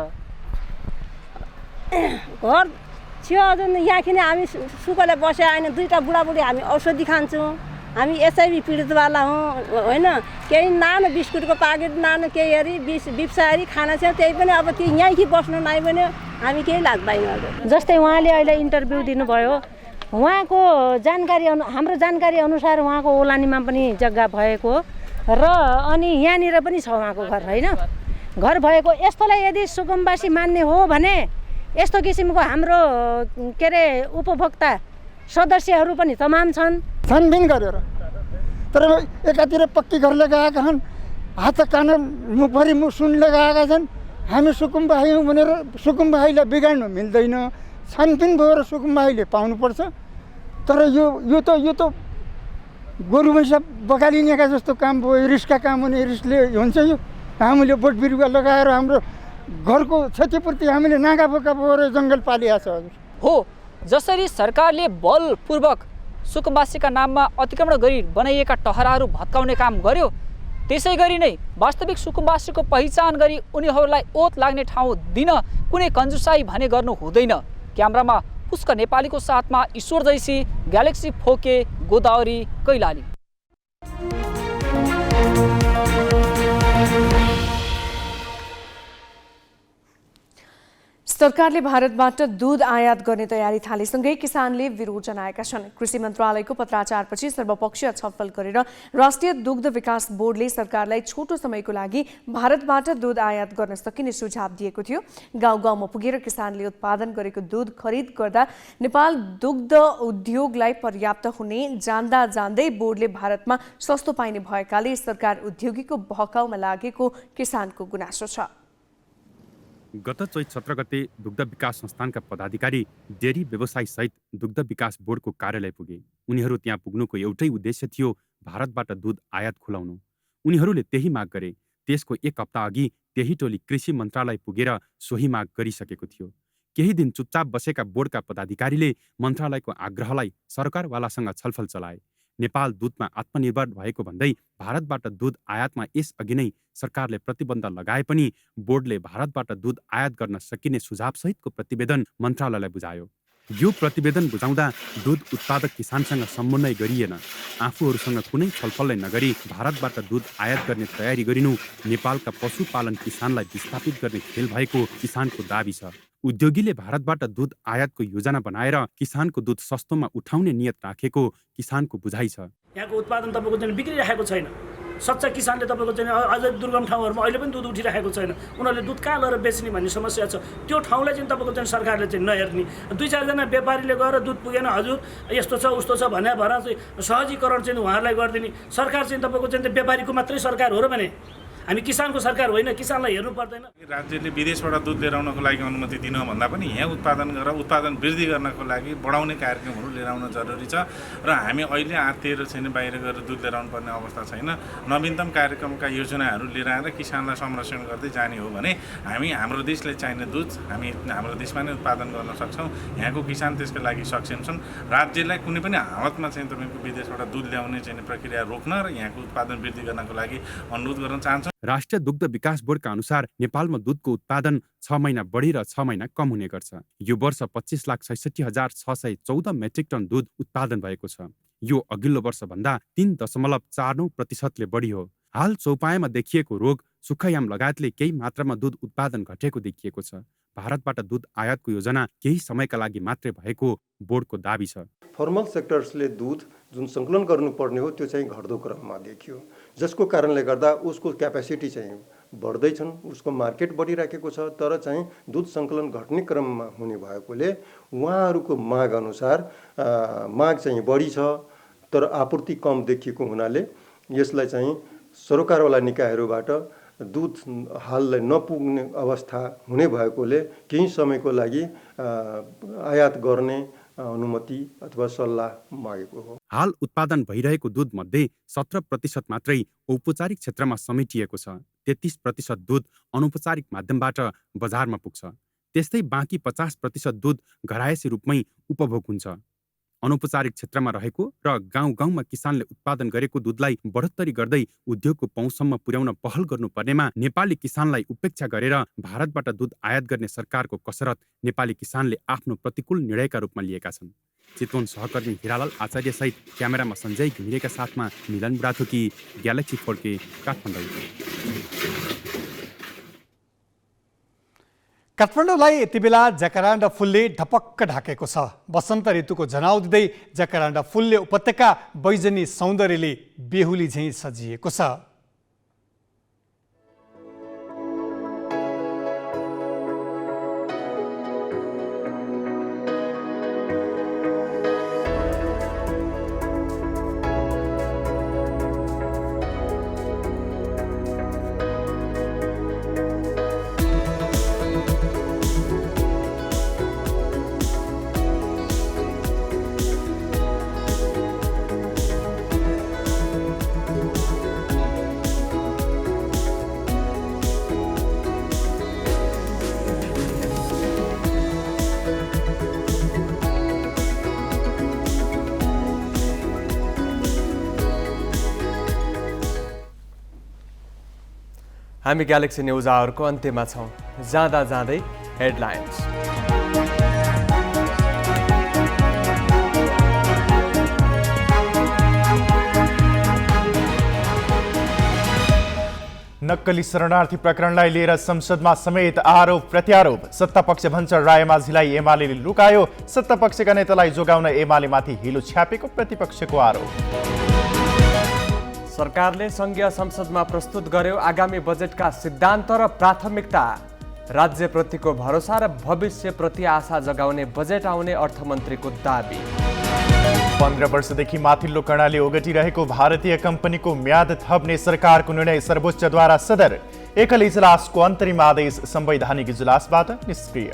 घर छेउ अझ यहाँखिन हामी सुकले बसे होइन 2टा बुढाबुढी हामी औषधि खान्छौँ हामी एचआइभी पीडितवाला हौँ होइन केही नानो बिस्कुटको पाकेट नानो केही हेरी बिप्सारी खाना छ त्यही पनि अब त्यो यहीँ बस्नु नआइ भने हामी केही लाग्दैन। जस्तै उहाँले अहिले इन्टरभ्यू दिनुभयो उहाँको जानकारी हाम्रो जानकारी अनुसार उहाँको ओलानीमा पनि जग्गा भएको र अनि यहाँनिर पनि छ उहाँको घर होइन घर भएको यस्तोलाई यदि सुकुम्बासी मान्ने हो भने यस्तो किसिमको हाम्रो के अरे उपभोक्ता सदस्यहरू पनि तमाम छन् छानबिन गरेर तर एकातिर पक्की घर लगाएका छन् हात कान मुखभरि सुन लगाएका छन् हामी सुकुम्बासी हौँ भनेर सुकुम्बासीलाई बिगाड्नु मिल्दैन छानबिन भएर सुकुम्बासीले पाउनुपर्छ तर यो त गोरु भैँसा बगालिनेका जस्तो काम भयो रिसका काम हुने रिसले हुन्छ यो हामीले बोट बिरुवा लगाएर हाम्रो घरको क्षतिपूर्ति हामीले नागा बोका भएर जङ्गल पालिया छ हजुर हो जसरी सरकारले बलपूर्वक सुकुम्बासीका नाममा अतिक्रमण गरी बनाइएका टहराहरू भत्काउने काम गर्यो त्यसै गरी नै वास्तविक सुकुम्बासीको पहिचान गरी उनीहरूलाई ओत लाग्ने ठाउँ दिन कुनै कन्जुसाई भने गर्नु हुँदैन। क्यामेरामा पुष्क नेपालीको साथमा ईश्वर जैसी, ग्यालेक्सी फोके, गोदावरी, कैलाली। सरकारले भारतबाट दूध आयात गर्ने तयारी थालेसँगै किसानले विरोध जनाएका छन्। कृषि मन्त्रालयको पत्राचारपछि सर्वपक्षीय छलफल गरेर राष्ट्रिय दुग्ध विकास बोर्डले सरकारलाई छोटो समयको लागि भारतबाट दूध आयात गर्न सकिने सुझाव दिएको थियो। गाउँ गाउँमा पुगेर किसानले उत्पादन गरेको दूध खरिद गर्दा नेपाल दुग्ध उद्योगलाई पर्याप्त हुने जान्दा जान्दै बोर्डले भारतमा सस्तो पाइने भएकाले सरकार उद्योगीको बहकाउमा लागेको किसानको गुनासो छ। गत चैत 17 गते दुग्ध विकास संस्थानका पदाधिकारी डेरी व्यवसायी सहित दुग्ध विकास बोर्डको कार्यालय पुगे। उनीहरू त्यहाँ पुग्नुको एउटै उद्देश्य थियो भारतबाट दूध आयात खुलाउनु। उनीहरूले त्यही माग गरे। त्यसको 1 हप्ता अघि त्यही टोली कृषि मन्त्रालय पुगेर सोही माग गरिसकेको थियो। केही दिन चुपचाप बसेका बोर्डका पदाधिकारीले मन्त्रालयको आग्रहलाई सरकारवालासँग छलफल चलाए। नेपाल दूधमा आत्मनिर्भर भएको भन्दै भारतबाट दूध आयातमा यसअघि नै सरकारले प्रतिबन्ध लगाए पनि बोर्डले भारतबाट दूध आयात गर्न सकिने सुझावसहितको प्रतिवेदन मन्त्रालयलाई बुझायो। यो प्रतिवेदन बुझाउँदा दूध उत्पादक किसानसँग समन्वय गरिएन। आफूहरूसँग कुनै छलफलै नगरी भारतबाट दूध आयात गर्ने तयारी गरिनु नेपालका पशुपालन किसानलाई विस्थापित गर्ने खेल भएको किसानको दाबी छ। उद्योगीले भारतबाट दूध आयातको योजना बनाएर किसानको दूध सस्तोमा उठाउने नियत राखेको किसानको बुझाइ छ। यहाँको उत्पादन तपाईँको चाहिँ बिग्रिरहेको छैन। सच्चा किसानले तपाईँको चाहिँ अझै दुर्गम ठाउँहरूमा अहिले पनि दूध उठिरहेको छैन। उनीहरूले दूध कहाँ लगेर बेच्ने भन्ने समस्या छ। त्यो ठाउँलाई चाहिँ तपाईँको चाहिँ सरकारले चाहिँ नहेर्ने। 2-4जना व्यापारीले गएर दूध पुगेन हजुर यस्तो छ उस्तो छ भने भएर चाहिँ सहजीकरण चाहिँ उहाँहरूलाई गरिदिने। सरकार चाहिँ तपाईँको चाहिँ व्यापारीको मात्रै सरकार हो र भने हामी किसानको सरकार होइन, किसानलाई हेर्नु पर्दैन। राज्यले विदेशबाट दूध लिएर आउनको लागि अनुमति दिन भन्दा पनि यहाँ उत्पादन गरेर उत्पादन वृद्धि गर्नको लागि बढाउने कार्यक्रमहरू लिएर आउन जरुरी छ र हामी अहिले आत्तिएर छैन बाहिर गएर दूध लिएर आउनुपर्ने अवस्था छैन। नवीनतम कार्यक्रमका योजनाहरू लिएर आएर किसानलाई संरक्षण गर्दै जाने हो भने हामी हाम्रो देशले चाहिने दूध हामी हाम्रो देशमा नै उत्पादन गर्न सक्छौँ। यहाँको किसान त्यसको लागि सक्षम छन्। राज्यलाई कुनै पनि हालतमा चाहिँ तपाईँको विदेशबाट दूध ल्याउने चाहिँ प्रक्रिया रोक्न र यहाँको उत्पादन वृद्धि गर्नको लागि अनुरोध गर्न चाहन्छौँ। राष्ट्रिय दुग्ध विकास बोर्डका अनुसार नेपालमा दूधको उत्पादन 6 महिना बढी र 6 महिना कम हुने गर्छ। यो वर्ष 25,66,614 मेट्रिक टन दूध उत्पादन भएको छ। यो अघिल्लो वर्षभन्दा 3.49% बढी हो। हाल चौपायामा देखिएको रोग, सुक्खायाम लगायतले केही मात्रामा दूध उत्पादन घटेको देखिएको छ। भारतबाट दूध आयातको योजना केही समयका लागि मात्रै भएको बोर्डको दाबी छ। फर्मल सेक्टर्सले दूध जुन सङ्कलन गर्नुपर्ने हो त्यो चाहिँ घट्दो क्रममा देखियो, जसको कारणले गर्दा उसको क्यापेसिटी चाहिँ बढ्दैछन्, उसको मार्केट बढिराखेको छ, तर चाहिँ दूध सङ्कलन घट्ने क्रममा हुने भएकोले उहाँहरूको माग अनुसार माग चाहिँ बढी छ तर आपूर्ति कम देखिएको हुनाले यसलाई चाहिँ सरकारवाला निकायहरूबाट दूध हाललाई नपुग्ने अवस्था हुने भएकोले केही समयको लागि आयात गर्ने अनुमति अथवा सल्लाह मागेको हो। हाल उत्पादन भइरहेको दूध मध्ये 17% मात्रै औपचारिक क्षेत्रमा समेटिएको छ। 33% दूध अनौपचारिक माध्यमबाट बजारमा पुग्छ। त्यस्तै बाँकी 50% दूध घरायसी रूपमै उपभोग हुन्छ। अनौपचारिक क्षेत्रमा रहेको र गाउँ-गाउँमा किसानले उत्पादन गरेको दुधलाई बढोत्तरी गर्दै उद्योगको पहुँचसम्म पुर्याउन पहल गर्नुपर्नेमा नेपाली किसानलाई उपेक्षा गरेर भारतबाट दुध आयात गर्ने सरकारको कसरत नेपाली किसानले आफ्नो प्रतिकूल निर्णयका रूपमा लिएका छन्। चितवन सहकर्मी हिरालाल आचार्य सहित क्यामेरामा सञ्जय घिमिरेका साथमा मिलन बुढाथोकी, ग्यालेक्सी 4K, काठमाडौँ। काठमाडौँलाई यति बेला जकरान्डा फुलले ढपक्क ढाकेको छ। वसन्त ऋतुको जनाउ दिँदै जकरान्डा फुलले उपत्यका बैजनी सौन्दर्यले बेहुली झैँ सजिएको छ। हामी ग्यालेक्सी न्युज आवरको अन्त्यमा छौँ। जाँदा जाँदै हेडलाइन्स। नक्कली शरणार्थी प्रकरणलाई लिएर संसदमा समेत आरोप प्रत्यारोप। सत्तापक्ष भन्छ रायमाझीलाई एमालेले लुकायो, सत्तापक्षका नेतालाई जोगाउन एमालेमाथि हिलो छ्यापेको प्रतिपक्षको आरोप। सरकारले संघीय संसदमा प्रस्तुत गर्यो आगामी बजेटका सिद्धान्त र प्राथमिकता। राज्यप्रतिको भरोसा र भविष्यप्रति आशा जगाउने बजेट आउने अर्थमन्त्रीको दाबी। 15 वर्षदेखि माथिल्लो कर्णाली ओगटिरहेको भारतीय कम्पनीको म्याद थप्ने सरकारको निर्णय सर्वोच्चद्वारा सदर। एकल इजलासको अन्तरिम आदेश संवैधानिक इजलासबाट निष्क्रिय।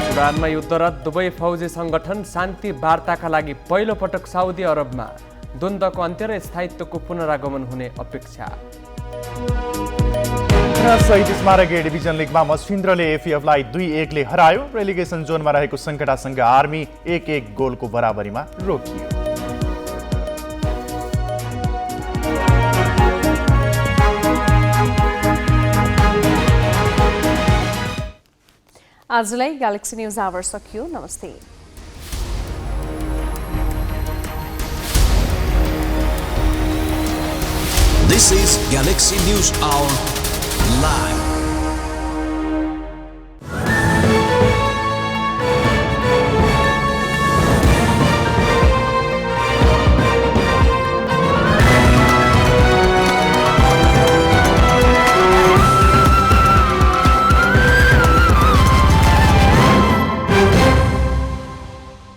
सुडानमा युद्धरत दुवै फौजी संगठन शान्ति वार्ताका लागि पहिलो पटक साउदी अरबमा। द्वन्द्वको अन्त्य र स्थायित्वको पुनरागमन हुने अपेक्षा। शहीद स्मारक ए डिभिजन लिगमा मस्फिन्द्रले एफएफलाई 2-1 हरायो। रेलिगेसन जोनमा रहेको सङ्कटासँग आर्मी 1-1 गोलको बराबरीमा रोकियो। आजलाई ग्यालेक्सी न्युज आवर सकियो। नमस्ते। This is Galaxy News Hour Live.